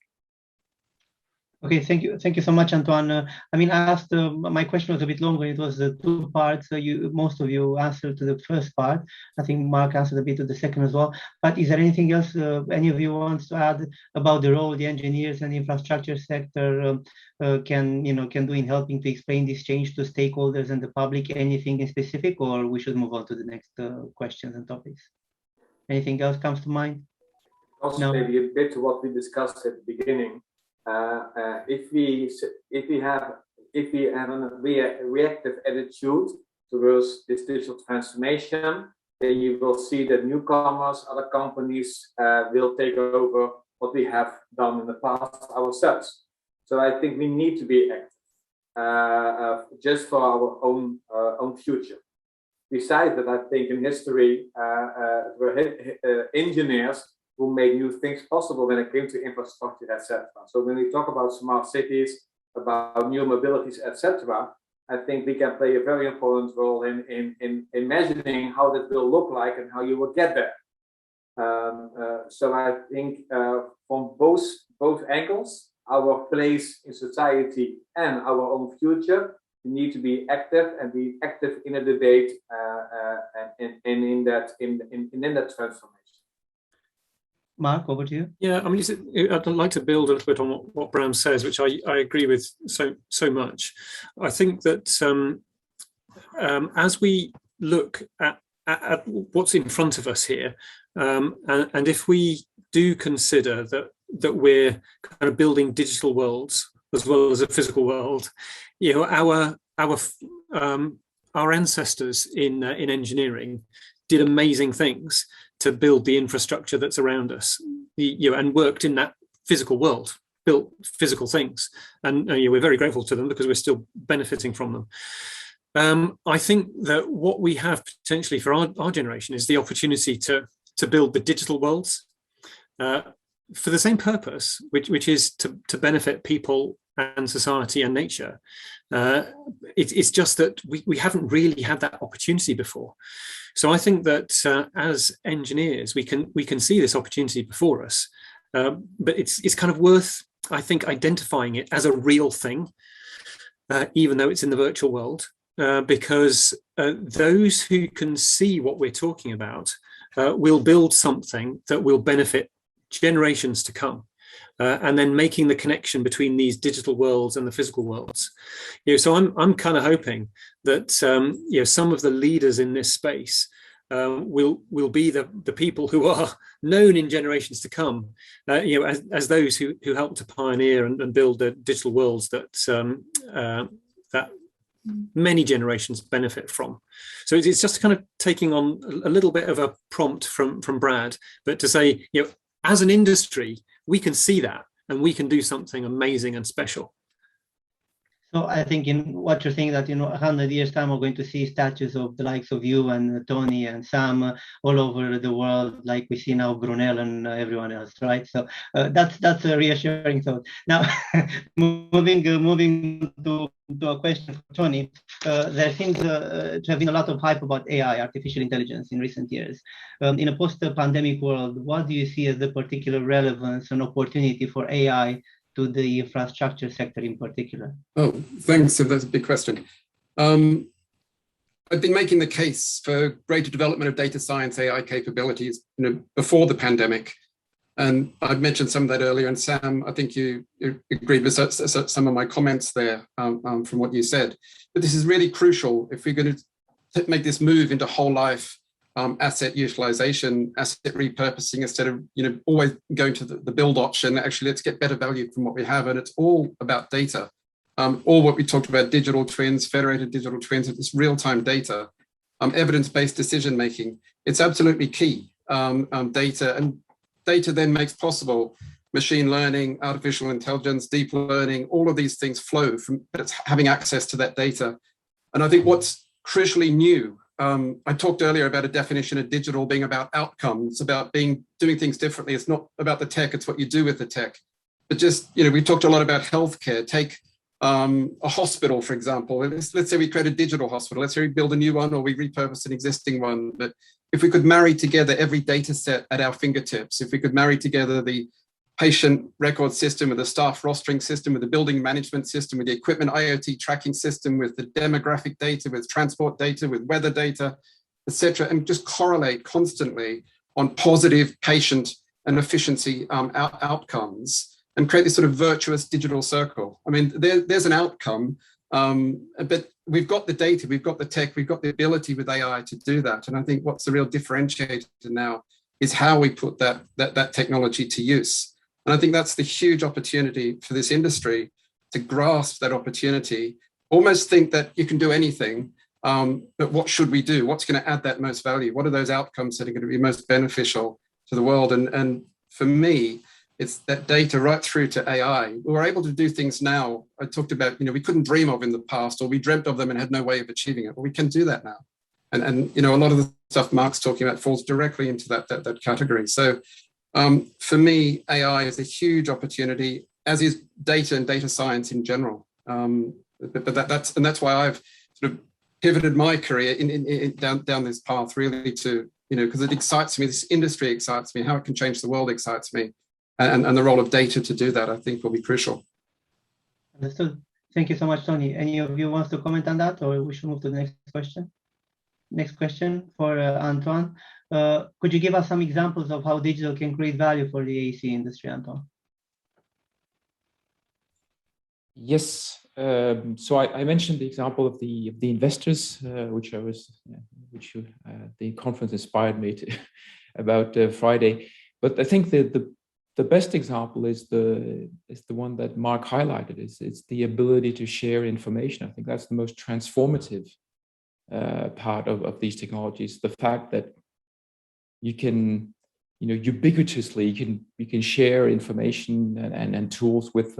S1: Okay, thank you so much, Antoine. I asked my question was a bit longer. It was 2 parts. Most of you answered to the first part. I think Mark answered a bit to the second as well. But is there anything else any of you wants to add about the role the engineers and infrastructure sector can do in helping to explain this change to stakeholders and the public? Anything in specific, or we should move on to the next questions and topics? Anything else comes to mind?
S6: Also, maybe a bit to what we discussed at the beginning. If we have a reactive attitude towards this digital transformation, then you will see that newcomers, other companies will take over what we have done in the past ourselves. So I think we need to be active just for our own future. Besides that, I think in history, we're engineers who made new things possible when it came to infrastructure, etc. So when we talk about smart cities, about new mobilities, etc., I think we can play a very important role in measuring how that will look like and how you will get there. So I think from both angles, our place in society and our own future, we need to be active and be active in a debate and in that transformation.
S1: Mark, over to you.
S2: Yeah, I'd like to build a little bit on what Bram says, which I agree with so much. I think that as we look at what's in front of us here, and if we do consider that we're kind of building digital worlds as well as a physical world, our ancestors in engineering did amazing things to build the infrastructure that's around us, and worked in that physical world, built physical things, and we're very grateful to them because we're still benefiting from them. I think that what we have potentially for our generation is the opportunity to build the digital worlds for the same purpose, which is to benefit people and society and nature. It's just that we haven't really had that opportunity before. So I think that as engineers, we can see this opportunity before us, but it's kind of worth, I think, identifying it as a real thing, even though it's in the virtual world, because those who can see what we're talking about will build something that will benefit generations to come. And then making the connection between these digital worlds and the physical worlds. So I'm kind of hoping that some of the leaders in this space will be the people who are known in generations to come, as those who helped to pioneer and build the digital worlds that many generations benefit from. So it's just kind of taking on a little bit of a prompt from Brad, but to say, as an industry, we can see that and we can do something amazing and special.
S1: So I think in what you're saying that 100 years time we're going to see statues of the likes of you and Tony and Sam all over the world, like we see now Brunel and everyone else, right? So that's a reassuring thought. Now, moving to a question for Tony, there seems to have been a lot of hype about AI, artificial intelligence, in recent years. In a post-pandemic world, what do you see as the particular relevance and opportunity for AI to the infrastructure sector in particular?
S3: Oh, thanks. So that's a big question. I've been making the case for greater development of data science AI capabilities, before the pandemic, and I've mentioned some of that earlier. And Sam, I think you agreed with some of my comments there from what you said. But this is really crucial if we're going to make this move into whole life asset utilization, asset repurposing, instead of always going to the build option. Actually, let's get better value from what we have, and it's all about data. All what we talked about, digital twins, federated digital twins, it's real-time data, evidence-based decision making. It's absolutely key. Data then makes possible machine learning, artificial intelligence, deep learning. All of these things flow from having access to that data. And I think what's crucially new. I talked earlier about a definition of digital being about outcomes, about doing things differently. It's not about the tech, it's what you do with the tech. But just, we talked a lot about healthcare. Take a hospital, for example. Let's say we create a digital hospital. Let's say we build a new one or we repurpose an existing one. But if we could marry together every data set at our fingertips, if we could marry together the patient record system with the staff rostering system, with the building management system, with the equipment IoT tracking system, with the demographic data, with transport data, with weather data, etc., and just correlate constantly on positive patient and efficiency outcomes, and create this sort of virtuous digital circle. I mean, there's an outcome, but we've got the data, we've got the tech, we've got the ability with AI to do that. And I think what's the real differentiator now is how we put that technology to use. And I think that's the huge opportunity for this industry, to grasp that opportunity, almost think that you can do anything, but what should we do? What's going to add that most value? What are those outcomes that are going to be most beneficial to the world? And for me, it's that data right through to AI. We're able to do things now. I talked about, we couldn't dream of in the past, or we dreamt of them and had no way of achieving it. But we can do that now. And a lot of the stuff Mark's talking about falls directly into that category. So for me, AI is a huge opportunity, as is data and data science in general. But that's why I've sort of pivoted my career down this path, really, to because it excites me. This industry excites me. How it can change the world excites me, and the role of data to do that, I think, will be crucial.
S1: Understood. Thank you so much, Tony. Any of you wants to comment on that, or we should move to the next question? Next question for Antoine. Could you give us some examples of how digital can create value for the AEC industry, Antoine?
S4: Yes. So I mentioned the example of the investors, which the conference inspired me to about Friday. But I think the best example is the one that Mark highlighted. It's the ability to share information. I think that's the most transformative part of these technologies. The fact that you can, ubiquitously you can share information and tools with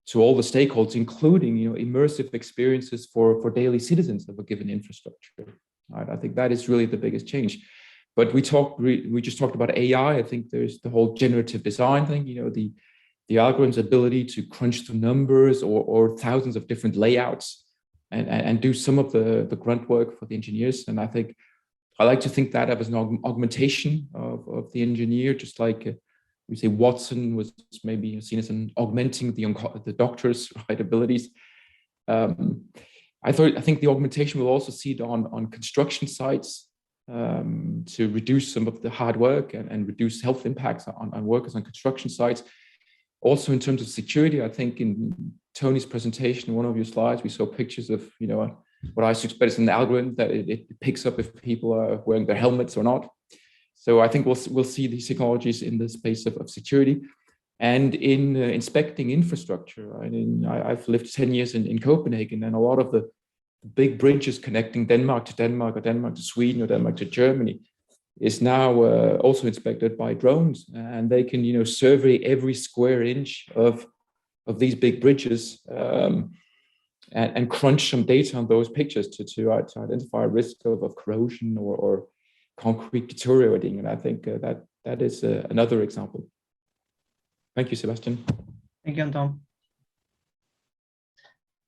S4: to all the stakeholders, including immersive experiences for daily citizens of a given infrastructure. Right? I think that is really the biggest change. But we just talked about AI. I think there's the whole generative design thing. The algorithm's ability to crunch the numbers or thousands of different layouts and do some of the grunt work for the engineers. And I think I like to think that as an augmentation of the engineer, just like we say Watson was maybe seen as an augmenting the doctor's abilities. I think the augmentation will also see it on construction sites to reduce some of the hard work and reduce health impacts on workers on construction sites. Also, in terms of security, I think in Tony's presentation, one of your slides, we saw pictures of what I suspect is an algorithm that it picks up if people are wearing their helmets or not. So I think we'll see these technologies in the space of security and in inspecting infrastructure. Right? I've lived 10 years in Copenhagen, and a lot of the big bridges connecting Denmark to Denmark, or Denmark to Sweden, or Denmark to Germany is now also inspected by drones, and they can survey every square inch of these big bridges and crunch some data on those pictures to identify a risk of corrosion or concrete deteriorating. And I think that is another example. Thank you, Sebastian.
S1: Thank you, Anton.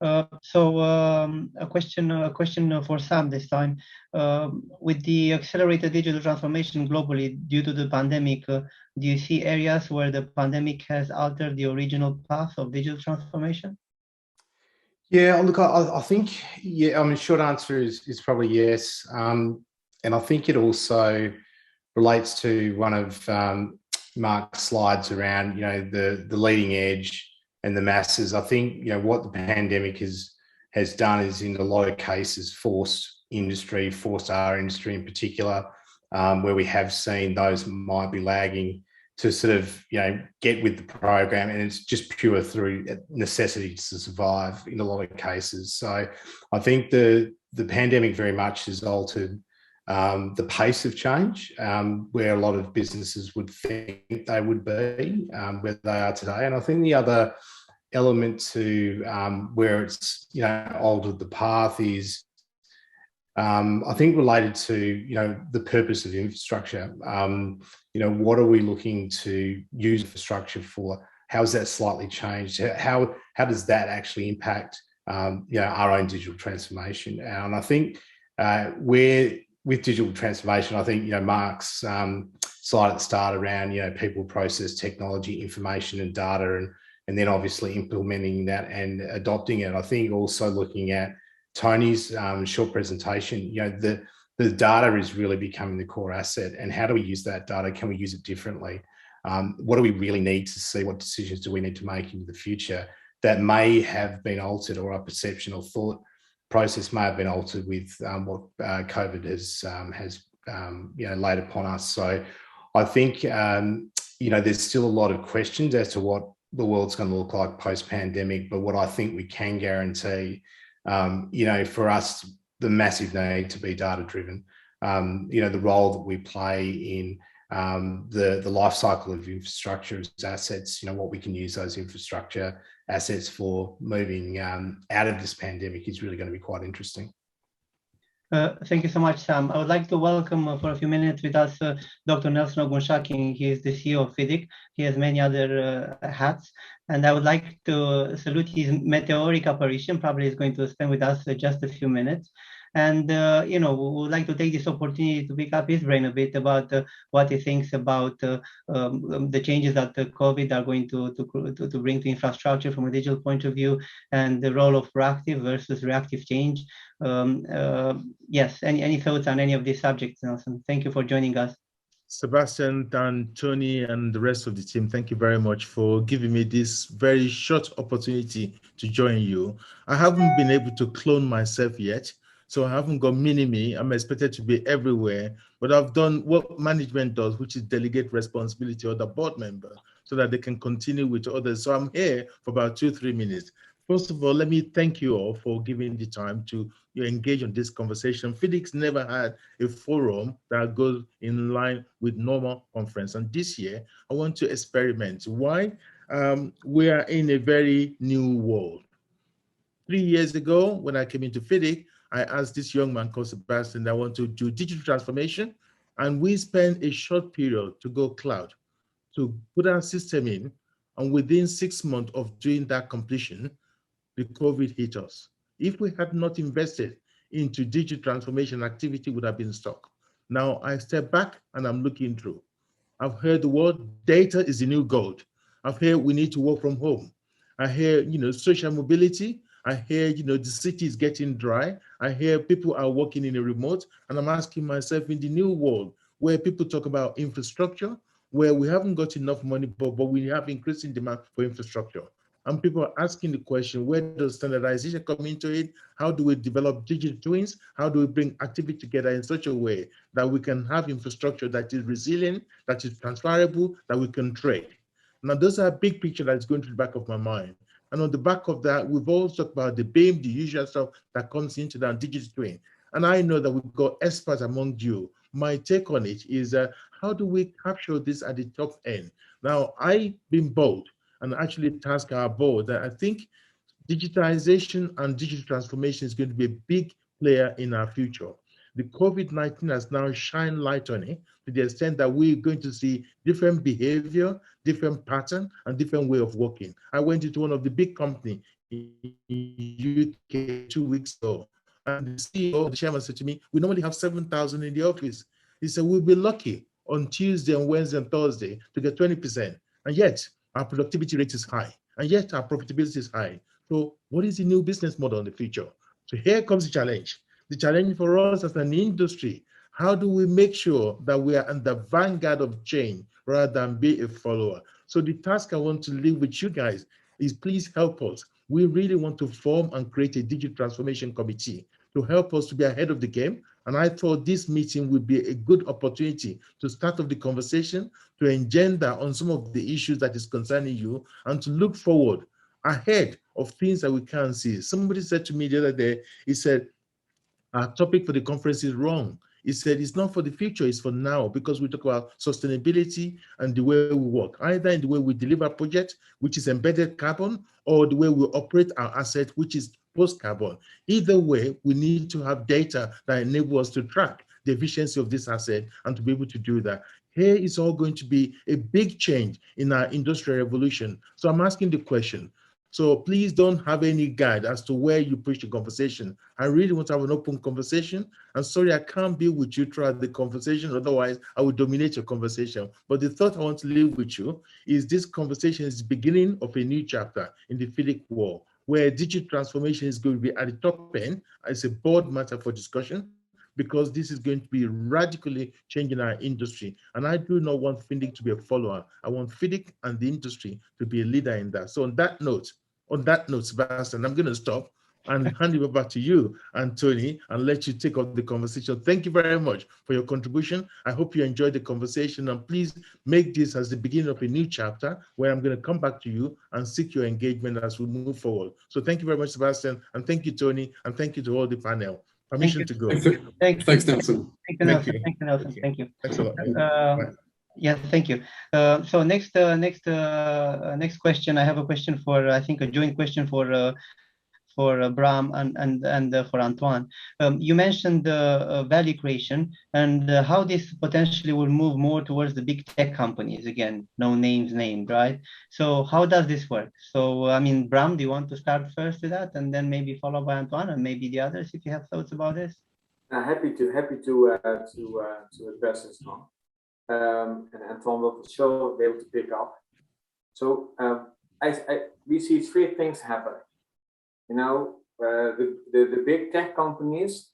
S1: A question for Sam this time. With the accelerated digital transformation globally due to the pandemic, do you see areas where the pandemic has altered the original path of digital transformation?
S5: Yeah, look, I think, yeah, I mean, short answer is probably yes. And I think it also relates to one of Mark's slides around, the leading edge and the masses. I think, what the pandemic has done is, in a lot of cases, forced our industry in particular, where we have seen those might be lagging to sort of, get with the program, and it's just pure through necessity to survive in a lot of cases. So I think the pandemic very much has altered the pace of change, where a lot of businesses would think they would be, where they are today. And I think the other element to where it's altered the path is I think related to the purpose of infrastructure. What are we looking to use infrastructure for? How has that slightly changed? How does that actually impact our own digital transformation? And I think with digital transformation, I think Mark's slide at the start around people, process, technology, information, and data, and then obviously implementing that and adopting it. I think also looking at Tony's short presentation, the data is really becoming the core asset. And how do we use that data? Can we use it differently? What do we really need to see? What decisions do we need to make into the future that may have been altered, or our perception or thought process may have been altered with what COVID has laid upon us? So I think there's still a lot of questions as to what the world's going to look like post-pandemic. But what I think we can guarantee, for us, the massive need to be data-driven, the role that we play in the life cycle of infrastructure as assets, what we can use those infrastructure assets for moving out of this pandemic is really going to be quite interesting.
S1: Thank you so much, Sam. I would like to welcome for a few minutes with us Dr. Nelson Ogunshakin. He is the CEO of FIDIC. He has many other hats, and I would like to salute his meteoric apparition. Probably he's going to spend with us just a few minutes. And, we would like to take this opportunity to pick up his brain a bit about what he thinks about the changes that COVID are going to bring to infrastructure from a digital point of view, and the role of proactive versus reactive change. Yes, any thoughts on any of these subjects, Nelson? Thank you for joining us.
S7: Sebastian, Dan, Tony, and the rest of the team, thank you very much for giving me this very short opportunity to join you. I haven't been able to clone myself yet, so I haven't got mini-me. I'm expected to be everywhere, but I've done what management does, which is delegate responsibility to the board member so that they can continue with others. So I'm here for about 2-3 minutes. First of all, let me thank you all for giving the time to engage on this conversation. FIDIC's never had a forum that goes in line with normal conference. And this year, I want to experiment. Why? We are in a very new world. 3 years ago, when I came into FIDIC, I asked this young man called Sebastian that I want to do digital transformation. And we spent a short period to go cloud, to put our system in. And within 6 months of doing that completion, the COVID hit us. If we had not invested into digital transformation, activity would have been stuck. Now I step back and I'm looking through. I've heard the word data is the new gold. I've heard we need to work from home. I hear, social mobility. I hear, the city is getting dry. I hear people are working in a remote, and I'm asking myself, in the new world where people talk about infrastructure, where we haven't got enough money, but we have increasing demand for infrastructure, And people are asking the question, where does standardization come into it? How do we develop digital twins? How do we bring activity together in such a way that we can have infrastructure that is resilient, that is transferable, that we can trade? Now, those are a big picture that's going to the back of my mind. And on the back of that, we've also talked about the BIM, the usual stuff that comes into that digital twin. And I know that we've got experts among you. My take on it is how do we capture this at the top end? Now, I've been bold and actually task our board that I think digitization and digital transformation is going to be a big player in our future. The COVID-19 has now shined light on it to the extent that we're going to see different behavior, different pattern, and different way of working. I went into one of the big companies in UK 2 weeks ago, and the CEO, the chairman said to me, we normally have 7,000 in the office. He said, we'll be lucky on Tuesday and Wednesday and Thursday to get 20%. And yet our productivity rate is high. And yet our profitability is high. So what is the new business model in the future? So here comes the challenge. The challenge for us as an industry, how do we make sure that we are in the vanguard of change rather than be a follower? So the task I want to leave with you guys is please help us. We really want to form and create a digital transformation committee to help us to be ahead of the game. And I thought this meeting would be a good opportunity to start off the conversation, to engender on some of the issues that is concerning you, and to look forward ahead of things that we can't see. Somebody said to me the other day, he said, our topic for the conference is wrong. He said it's not for the future, it's for now, because we talk about sustainability and the way we work, either in the way we deliver projects, which is embedded carbon, or the way we operate our asset, which is post-carbon. Either way, we need to have data that enable us to track the efficiency of this asset and to be able to do that. Here is all going to be a big change in our industrial revolution. So I'm asking the question, so please don't have any guide as to where you push the conversation. I really want to have an open conversation. And sorry, I can't be with you throughout the conversation. Otherwise, I will dominate your conversation. But the thought I want to leave with you is this conversation is the beginning of a new chapter in the FIDIC war, where digital transformation is going to be at the top end. It's a board matter for discussion, because this is going to be radically changing our industry. And I do not want FIDIC to be a follower. I want FIDIC and the industry to be a leader in that. So on that note, Sebastian, I'm going to stop and hand it over to you and Tony and let you take up the conversation. Thank you very much for your contribution. I hope you enjoyed the conversation, and please make this as the beginning of a new chapter where I'm going to come back to you and seek your engagement as we move forward. So thank you very much, Sebastian, and thank you, Tony, and thank you to all the panel. Permission to go.
S3: Thanks, Nelson.
S1: Thank you, Nelson. Thank you, Nelson. Thank you.
S7: Thanks a lot.
S1: Yes, thank you. So next question. I have a question for, I think, a joint question for Bram and for Antoine. You mentioned the value creation and how this potentially will move more towards the big tech companies again, no names named, right? So how does this work? So I mean, Bram, do you want to start first with that, and then maybe followed by Antoine, and maybe the others if you have thoughts about this?
S6: Happy to address this now. And Antoine will for sure be able to pick up. So we see three things happen. You know, the big tech companies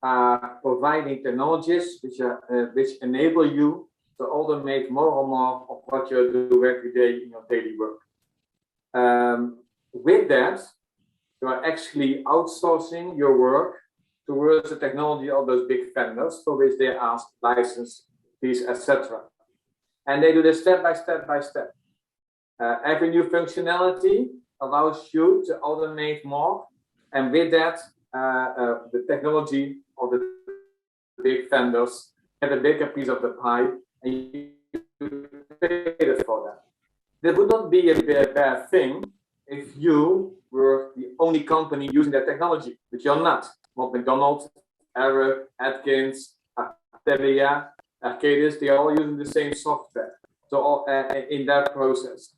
S6: are providing technologies which enable you to automate more and more of what you do every day in your daily work. With that, you are actually outsourcing your work towards the technology of those big vendors for which they ask license fees, etc. And they do this step by step by step. Every new functionality allows you to automate more, and with that, the technology of the big vendors get a bigger piece of the pie, and you pay for that. That would not be a bad thing if you were the only company using that technology, but you're not. Well, McDonald's, Arab, Atkins, Atelier, Arcadis, they are all using the same software. So in that process.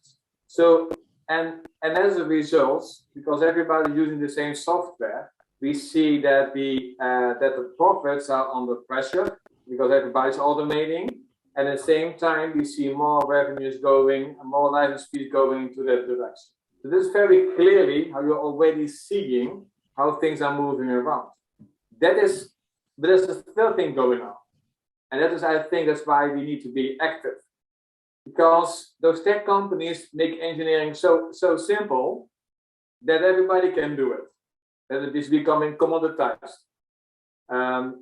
S6: So and as a result, because everybody's using the same software, we see that the profits are under pressure because everybody's automating. And at the same time, we see more revenues going and more license fees going into that direction. So this is very clearly how you're already seeing how things are moving around. But there's a third thing going on. And that is, I think, that's why we need to be active. because those tech companies make engineering so simple that everybody can do it, that it is becoming commoditized. And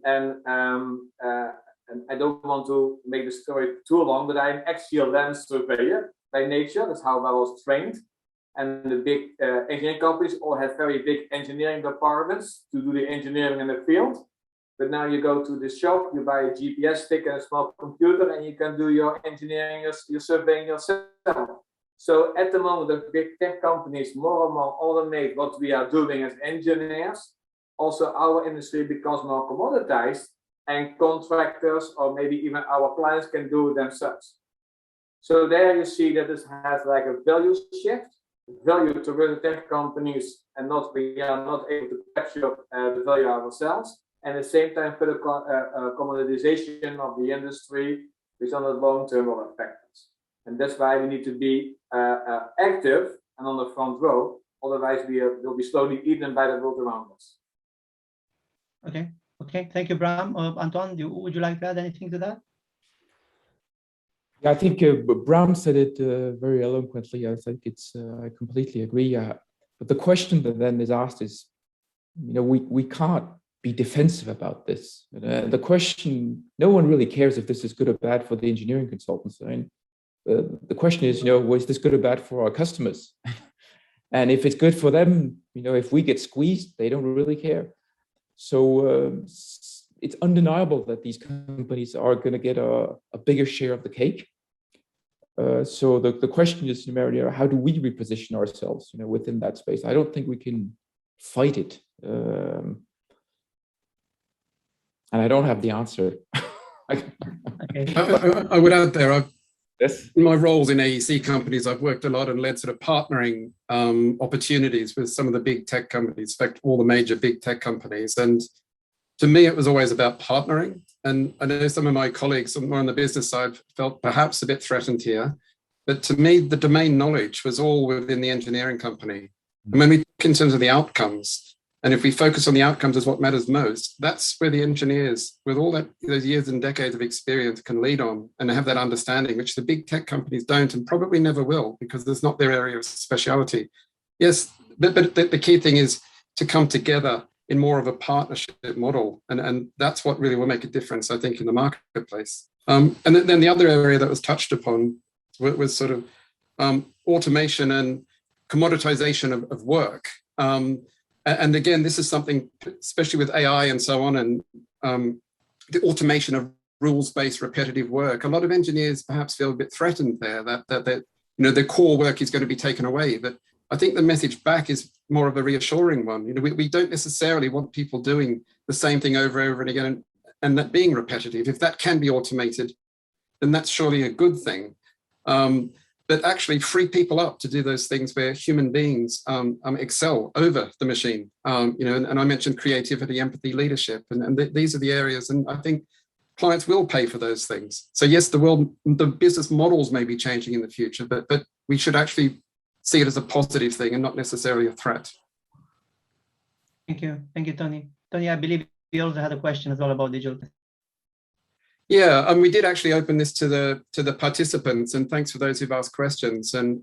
S6: I don't want to make the story too long, but I'm actually a land surveyor by nature. That's how I was trained. And the big engineering companies all have very big engineering departments to do the engineering in the field. But now you go to the shop, you buy a GPS stick and a small computer, and you can do your engineering, your surveying yourself. So at the moment, the big tech companies more and more automate what we are doing as engineers. Also, our industry becomes more commoditized, and contractors or maybe even our clients can do it themselves. So there you see that this has like a value shift, value to the tech companies, and we are not able to capture the value ourselves. And at the same time, for the commoditization of the industry, which on the long term will affect us. And that's why we need to be active and on the front row. Otherwise, we will be slowly eaten by the world around us.
S1: Okay. Okay. Thank you, Bram. Antoine, would you like to add anything to that?
S4: Yeah, I think Bram said it very eloquently. I think I completely agree. But the question that then is asked is, we can't be defensive about this. The question, no one really cares if this is good or bad for the engineering consultants. I mean, the question is, is this good or bad for our customers? And if it's good for them, if we get squeezed, they don't really care. So it's undeniable that these companies are going to get a bigger share of the cake. So the question is, how do we reposition ourselves, within that space? I don't think we can fight it. And I don't have the answer.
S1: Okay.
S3: I would add there,
S4: Yes.
S3: in my roles in AEC companies, I've worked a lot and led sort of partnering opportunities with some of the big tech companies, in fact, all the major big tech companies. And to me, it was always about partnering. And I know some of my colleagues more on the business side felt perhaps a bit threatened here. But to me, the domain knowledge was all within the engineering company. And when we look in terms of the outcomes, and if we focus on the outcomes as what matters most, that's where the engineers, with all those years and decades of experience, can lead on and have that understanding, which the big tech companies don't and probably never will, because there's not their area of speciality. Yes, but the key thing is to come together in more of a partnership model, and that's what really will make a difference, I think, in the marketplace. And then the other area that was touched upon was sort of automation and commoditization of work. And again, this is something, especially with AI and so on, and the automation of rules-based repetitive work. A lot of engineers perhaps feel a bit threatened there that their core work is going to be taken away. But I think the message back is more of a reassuring one. We don't necessarily want people doing the same thing over and again, and that being repetitive. If that can be automated, then that's surely a good thing. But actually free people up to do those things where human beings excel over the machine. And I mentioned creativity, empathy, leadership, and these are the areas. And I think clients will pay for those things. So yes, the business models may be changing in the future, but we should actually see it as a positive thing and not necessarily a threat.
S1: Thank you, Tony. Tony, I believe you also had a question as well about digital.
S3: Yeah, and we did actually open this to the participants, and thanks for those who've asked questions. And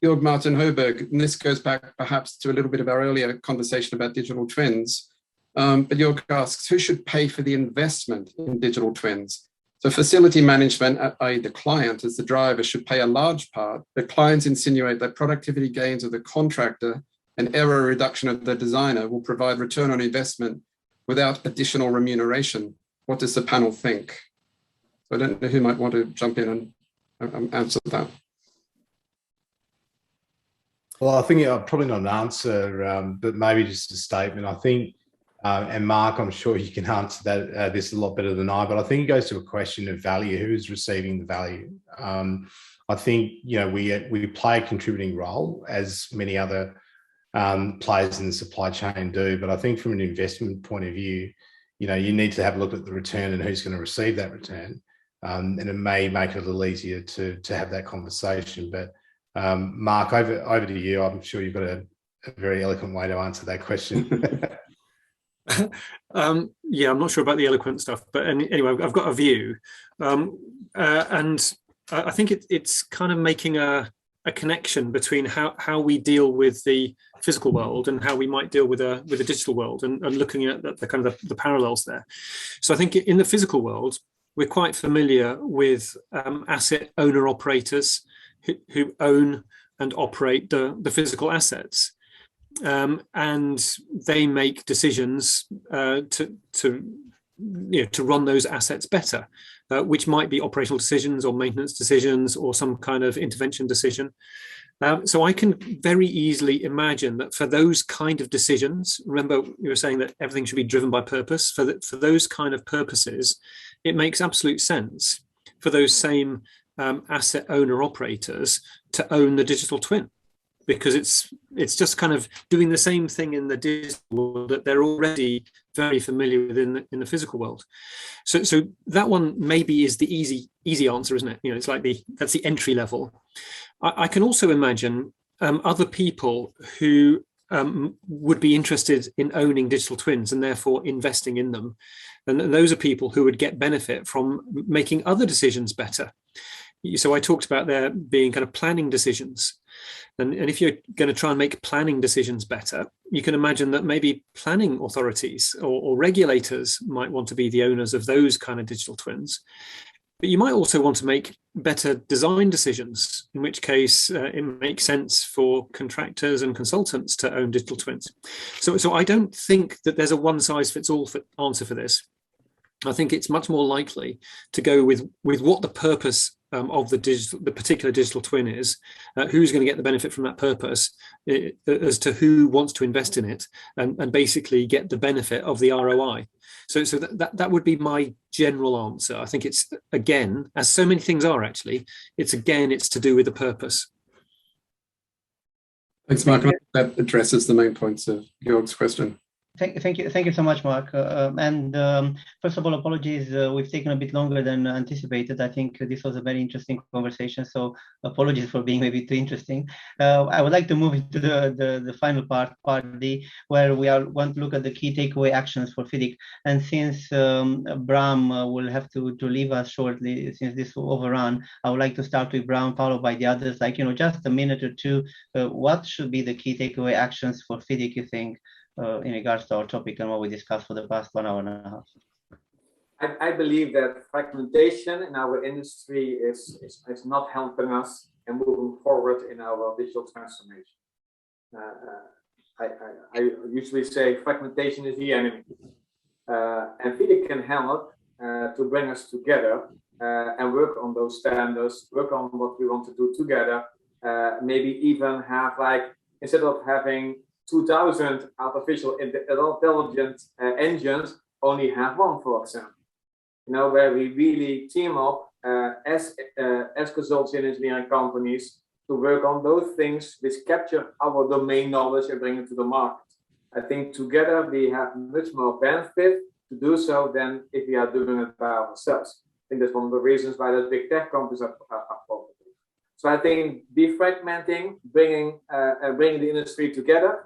S3: Jörg Martin Hoberg, and this goes back perhaps to a little bit of our earlier conversation about digital twins. But Jörg asks, who should pay for the investment in digital twins? So facility management, i.e. the client as the driver, should pay a large part, but clients insinuate that productivity gains of the contractor and error reduction of the designer will provide return on investment without additional remuneration. What does the panel think? So I don't know who might want to jump in and answer that.
S5: Well, I think probably not an answer, but maybe just a statement. I think, and Mark, I'm sure you can answer that this a lot better than I, but I think it goes to a question of value. Who's receiving the value? I think we play a contributing role, as many other players in the supply chain do. But I think from an investment point of view, you need to have a look at the return and who's going to receive that return. And it may make it a little easier to have that conversation. But Mark, over to you. I'm sure you've got a very eloquent way to answer that question.
S2: Yeah, I'm not sure about the eloquent stuff, but anyway, I've got a view. And I think it's kind of making a connection between how we deal with the physical world and how we might deal with a digital world, and looking at the kind of the parallels there. So I think in the physical world, we're quite familiar with asset owner operators who own and operate the physical assets, and they make decisions to run those assets better, which might be operational decisions or maintenance decisions or some kind of intervention decision. So I can very easily imagine that for those kind of decisions, remember you were saying that everything should be driven by purpose, for those kind of purposes, it makes absolute sense for those same asset owner operators to own the digital twin, because it's just kind of doing the same thing in the digital world that they're already very familiar with in the physical world. So that one maybe is the easy answer, isn't it? It's like that's the entry level. I can also imagine other people who would be interested in owning digital twins and therefore investing in them, and those are people who would get benefit from making other decisions better. So I talked about there being kind of planning decisions. And if you're going to try and make planning decisions better, you can imagine that maybe planning authorities or regulators might want to be the owners of those kind of digital twins. But you might also want to make better design decisions, in which case it makes sense for contractors and consultants to own digital twins. So I don't think that there's a one-size-fits-all answer for this. I think it's much more likely to go with what the purpose of the particular digital twin is, who's going to get the benefit from that purpose, as to who wants to invest in it, and basically get the benefit of the ROI. So that would be my general answer. I think it's, again, as so many things are actually, it's to do with the purpose.
S3: Thanks, Mark. That addresses the main points of Georg's question.
S1: Thank you so much, Mark. First of all, apologies. We've taken a bit longer than anticipated. I think this was a very interesting conversation, so apologies for being maybe too interesting. I would like to move into the final part D, where we want to look at the key takeaway actions for FIDIC. And since Bram will have to leave us shortly, since this will overrun, I would like to start with Bram, followed by the others. Just a minute or two. What should be the key takeaway actions for FIDIC, you think, in regards to our topic and what we discussed for the past 1 hour and a half?
S6: I believe that fragmentation in our industry is not helping us and moving forward in our digital transformation. I usually say fragmentation is the enemy, and FIDIC can help to bring us together and work on those standards, work on what we want to do together. Maybe even have, instead of having 2,000 artificial intelligence engines, only have one, for example. Where we really team up as consulting and engineering companies to work on those things which capture our domain knowledge and bring it to the market. I think together we have much more benefit to do so than if we are doing it by ourselves. I think that's one of the reasons why the big tech companies are profitable. So I think defragmenting, bringing the industry together,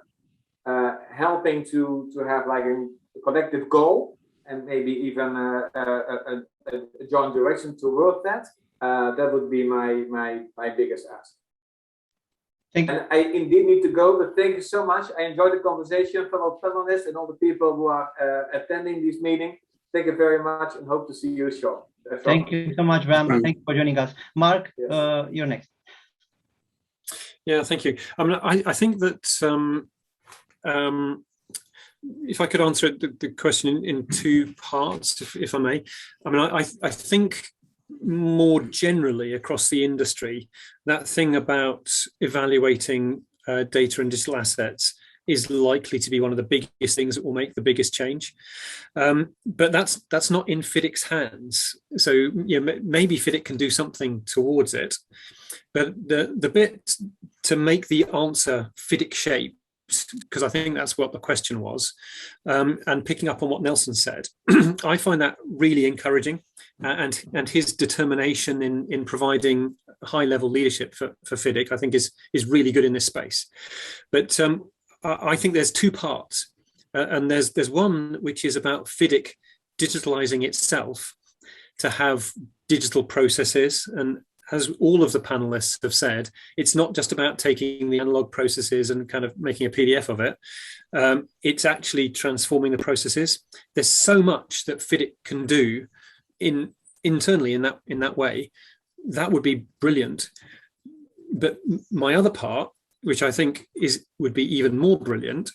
S6: helping to have a collective goal and maybe even a joint direction toward that. That would be my biggest ask.
S1: Thank you.
S6: And I indeed need to go, but thank you so much. I enjoyed the conversation, fellow panelists and all the people who are attending this meeting. Thank you very much and hope to see you shortly.
S1: Thank you so much, Bram. Thank you for joining us. Mark, yes. You're next.
S2: Yeah, thank you. I think that if I could answer the question in two parts, if I may. I think more generally across the industry, that thing about evaluating data and digital assets is likely to be one of the biggest things that will make the biggest change. But that's not in FIDIC's hands. So maybe FIDIC can do something towards it. But the bit to make the answer FIDIC shaped, because I think that's what the question was, and picking up on what Nelson said, I find that really encouraging, and his determination in providing high-level leadership for FIDIC, I think is really good in this space. But I think there's two parts, and there's one which is about FIDIC digitalizing itself to have digital processes as all of the panelists have said, it's not just about taking the analog processes and kind of making a PDF of it. It's actually transforming the processes. There's so much that FIDIC can do internally in that way. That would be brilliant. But my other part, which I think would be even more brilliant,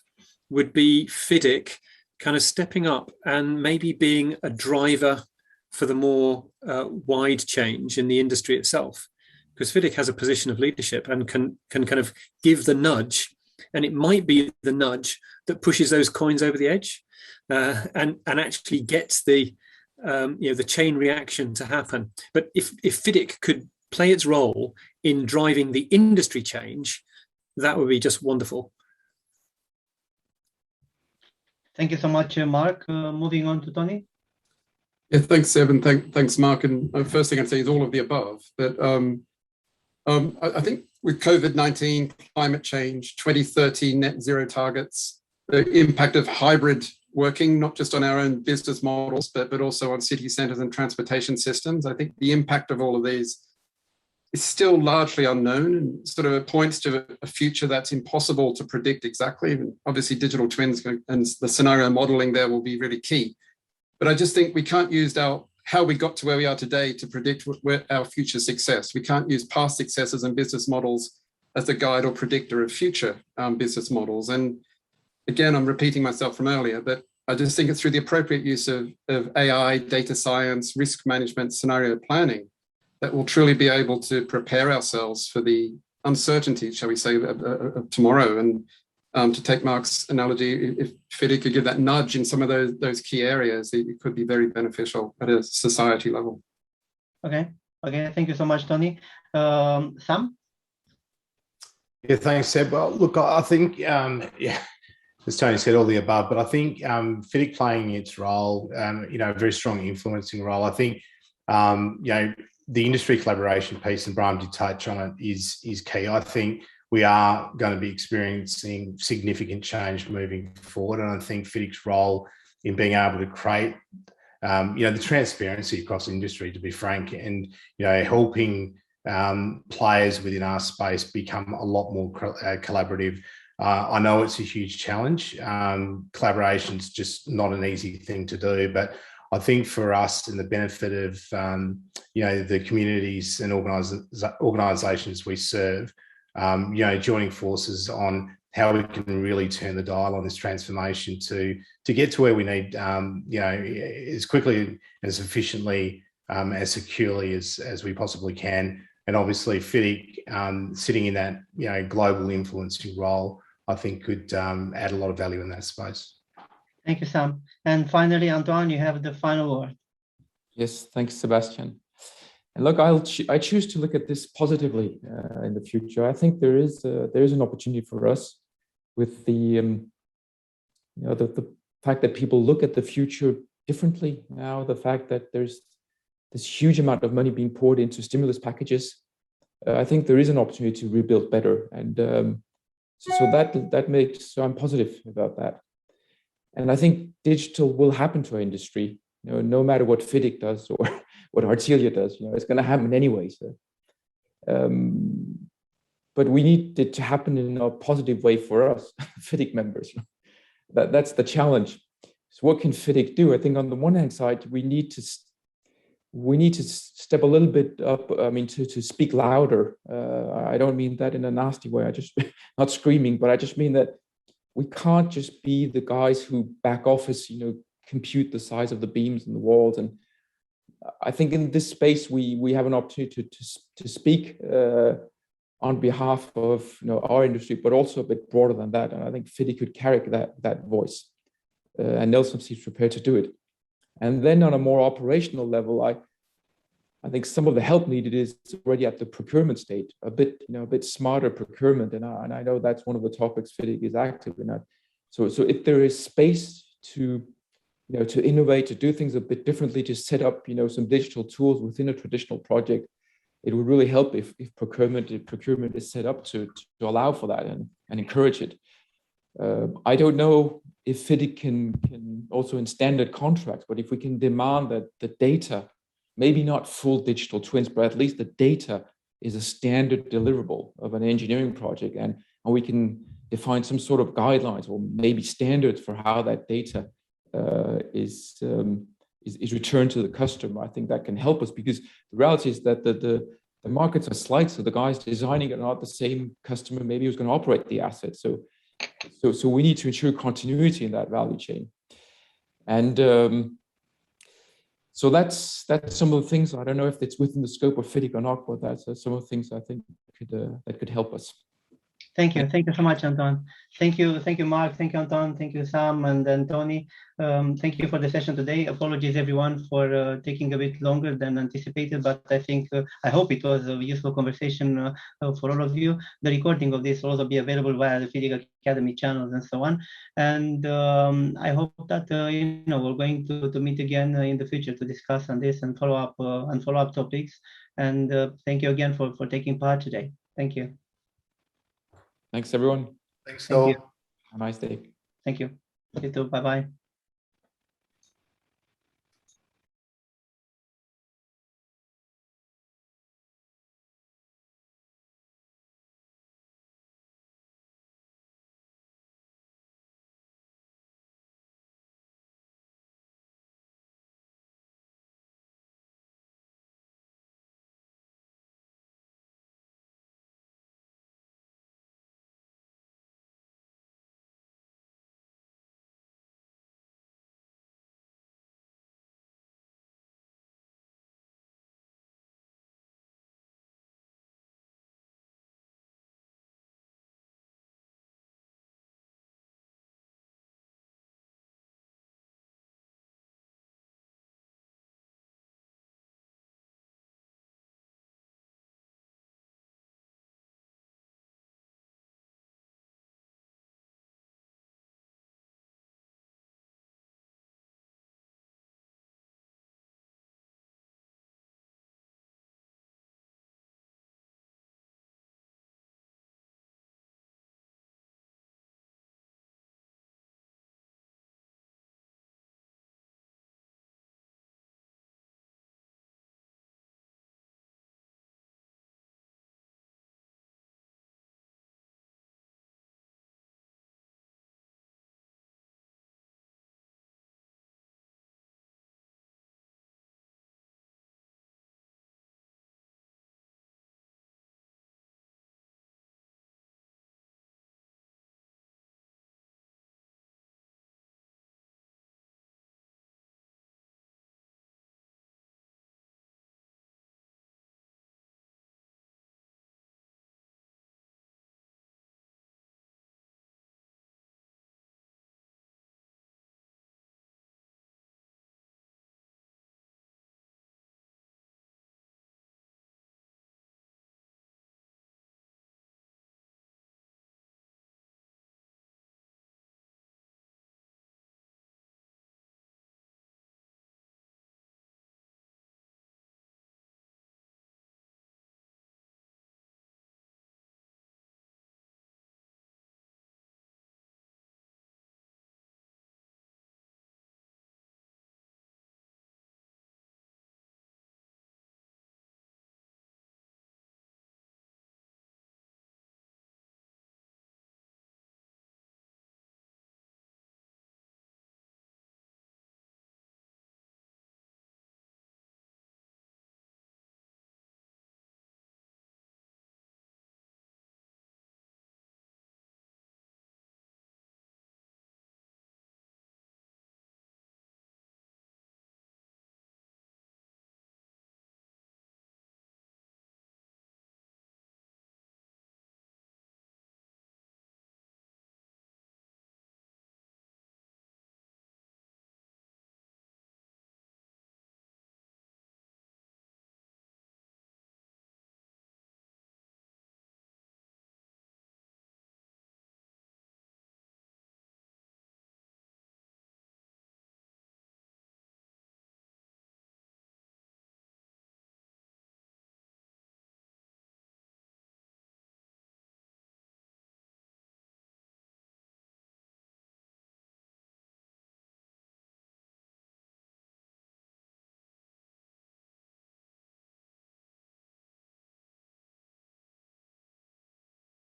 S2: would be FIDIC kind of stepping up and maybe being a driver for the more wide change in the industry itself, because FIDIC has a position of leadership and can kind of give the nudge, and it might be the nudge that pushes those coins over the edge, and actually gets the the chain reaction to happen. But if FIDIC could play its role in driving the industry change, that would be just wonderful.
S1: Thank you so much, Mark. Moving on to Tony.
S3: Yeah, thanks, Seb, and thanks, Mark. And first thing I'd say is all of the above. But I think with COVID-19, climate change, 2030 net zero targets, the impact of hybrid working, not just on our own business models, but also on city centres and transportation systems, I think the impact of all of these is still largely unknown, and sort of points to a future that's impossible to predict exactly. And obviously, digital twins and the scenario modelling there will be really key. But I just think we can't use how we got to where we are today to predict where our future success. We can't use past successes and business models as a guide or predictor of future business models. And again, I'm repeating myself from earlier, but I just think it's through the appropriate use of AI, data science, risk management, scenario planning that we'll truly be able to prepare ourselves for the uncertainty, shall we say, of tomorrow. And to take Mark's analogy, if FIDIC could give that nudge in some of those key areas, it could be very beneficial at a society level.
S1: Okay. Thank you so much, Tony. Sam?
S5: Yeah, thanks, Seb. Well, look, I think, as Tony said, all the above, but I think FIDIC playing its role, a very strong influencing role. I think, the industry collaboration piece, and Brian did touch on it, is key. I think we are going to be experiencing significant change moving forward, and I think FIDIC's role in being able to create, the transparency across the industry, to be frank, and helping players within our space become a lot more collaborative. I know it's a huge challenge. Collaboration's just not an easy thing to do, but I think for us, and the benefit of the communities and organisations we serve, joining forces on how we can really turn the dial on this transformation to get to where we need, as quickly and as efficiently, as securely as we possibly can. And obviously, FIDIC sitting in that global influencing role, I think could add a lot of value in that space.
S1: Thank you, Sam. And finally, Antoine, you have the final word.
S4: Yes, thanks, Sebastian. And look, I choose to look at this positively in the future. I think there is an opportunity for us with the fact that people look at the future differently now. The fact that there's this huge amount of money being poured into stimulus packages. I think there is an opportunity to rebuild better, and so I'm positive about that. And I think digital will happen to our industry, no matter what FIDIC does or what Artelia does. It's going to happen anyway. So, but we need it to happen in a positive way for us, FIDIC members. That's the challenge. So, what can FIDIC do? I think on the one hand side, we need to step a little bit up. I mean, to speak louder. I don't mean that in a nasty way. I just not screaming, but I just mean that we can't just be the guys who back office, compute the size of the beams and the walls. And I think in this space, we have an opportunity to speak on behalf of our industry, but also a bit broader than that. And I think FIDIC could carry that voice, and Nelson seems prepared to do it. And then on a more operational level, I think some of the help needed is already at the procurement state, a bit smarter procurement. And I know that's one of the topics FIDIC is active in that. So if there is space to innovate, to do things a bit differently, to set up, some digital tools within a traditional project, it would really help if procurement is set up to allow for that and encourage it. I don't know if FIDIC can also in standard contracts, but if we can demand that the data maybe not full digital twins, but at least the data is a standard deliverable of an engineering project, and we can define some sort of guidelines or maybe standards for how that data is returned to the customer. I think that can help us, because the reality is that the markets are slight, so the guys designing it are not the same customer maybe who's going to operate the asset. So we need to ensure continuity in that value chain. And so that's some of the things. I don't know if it's within the scope of FIDIC or not, but that's some of the things I think that could help us.
S1: Thank you so much, Anton. Thank you, Mark. Thank you, Anton. Thank you, Sam and then Tony. Thank you for the session today. Apologies, everyone, for taking a bit longer than anticipated, but I think I hope it was a useful conversation for all of you. The recording of this will also be available via the FIDIC Academy channels and so on. And I hope that we're going to meet again in the future to discuss on this and follow up topics. And thank you again for taking part today. Thank you.
S4: Thanks, everyone.
S5: Thanks,
S1: Thank
S5: all.
S1: you.
S4: Have a nice day.
S1: Thank you. You too. Bye-bye.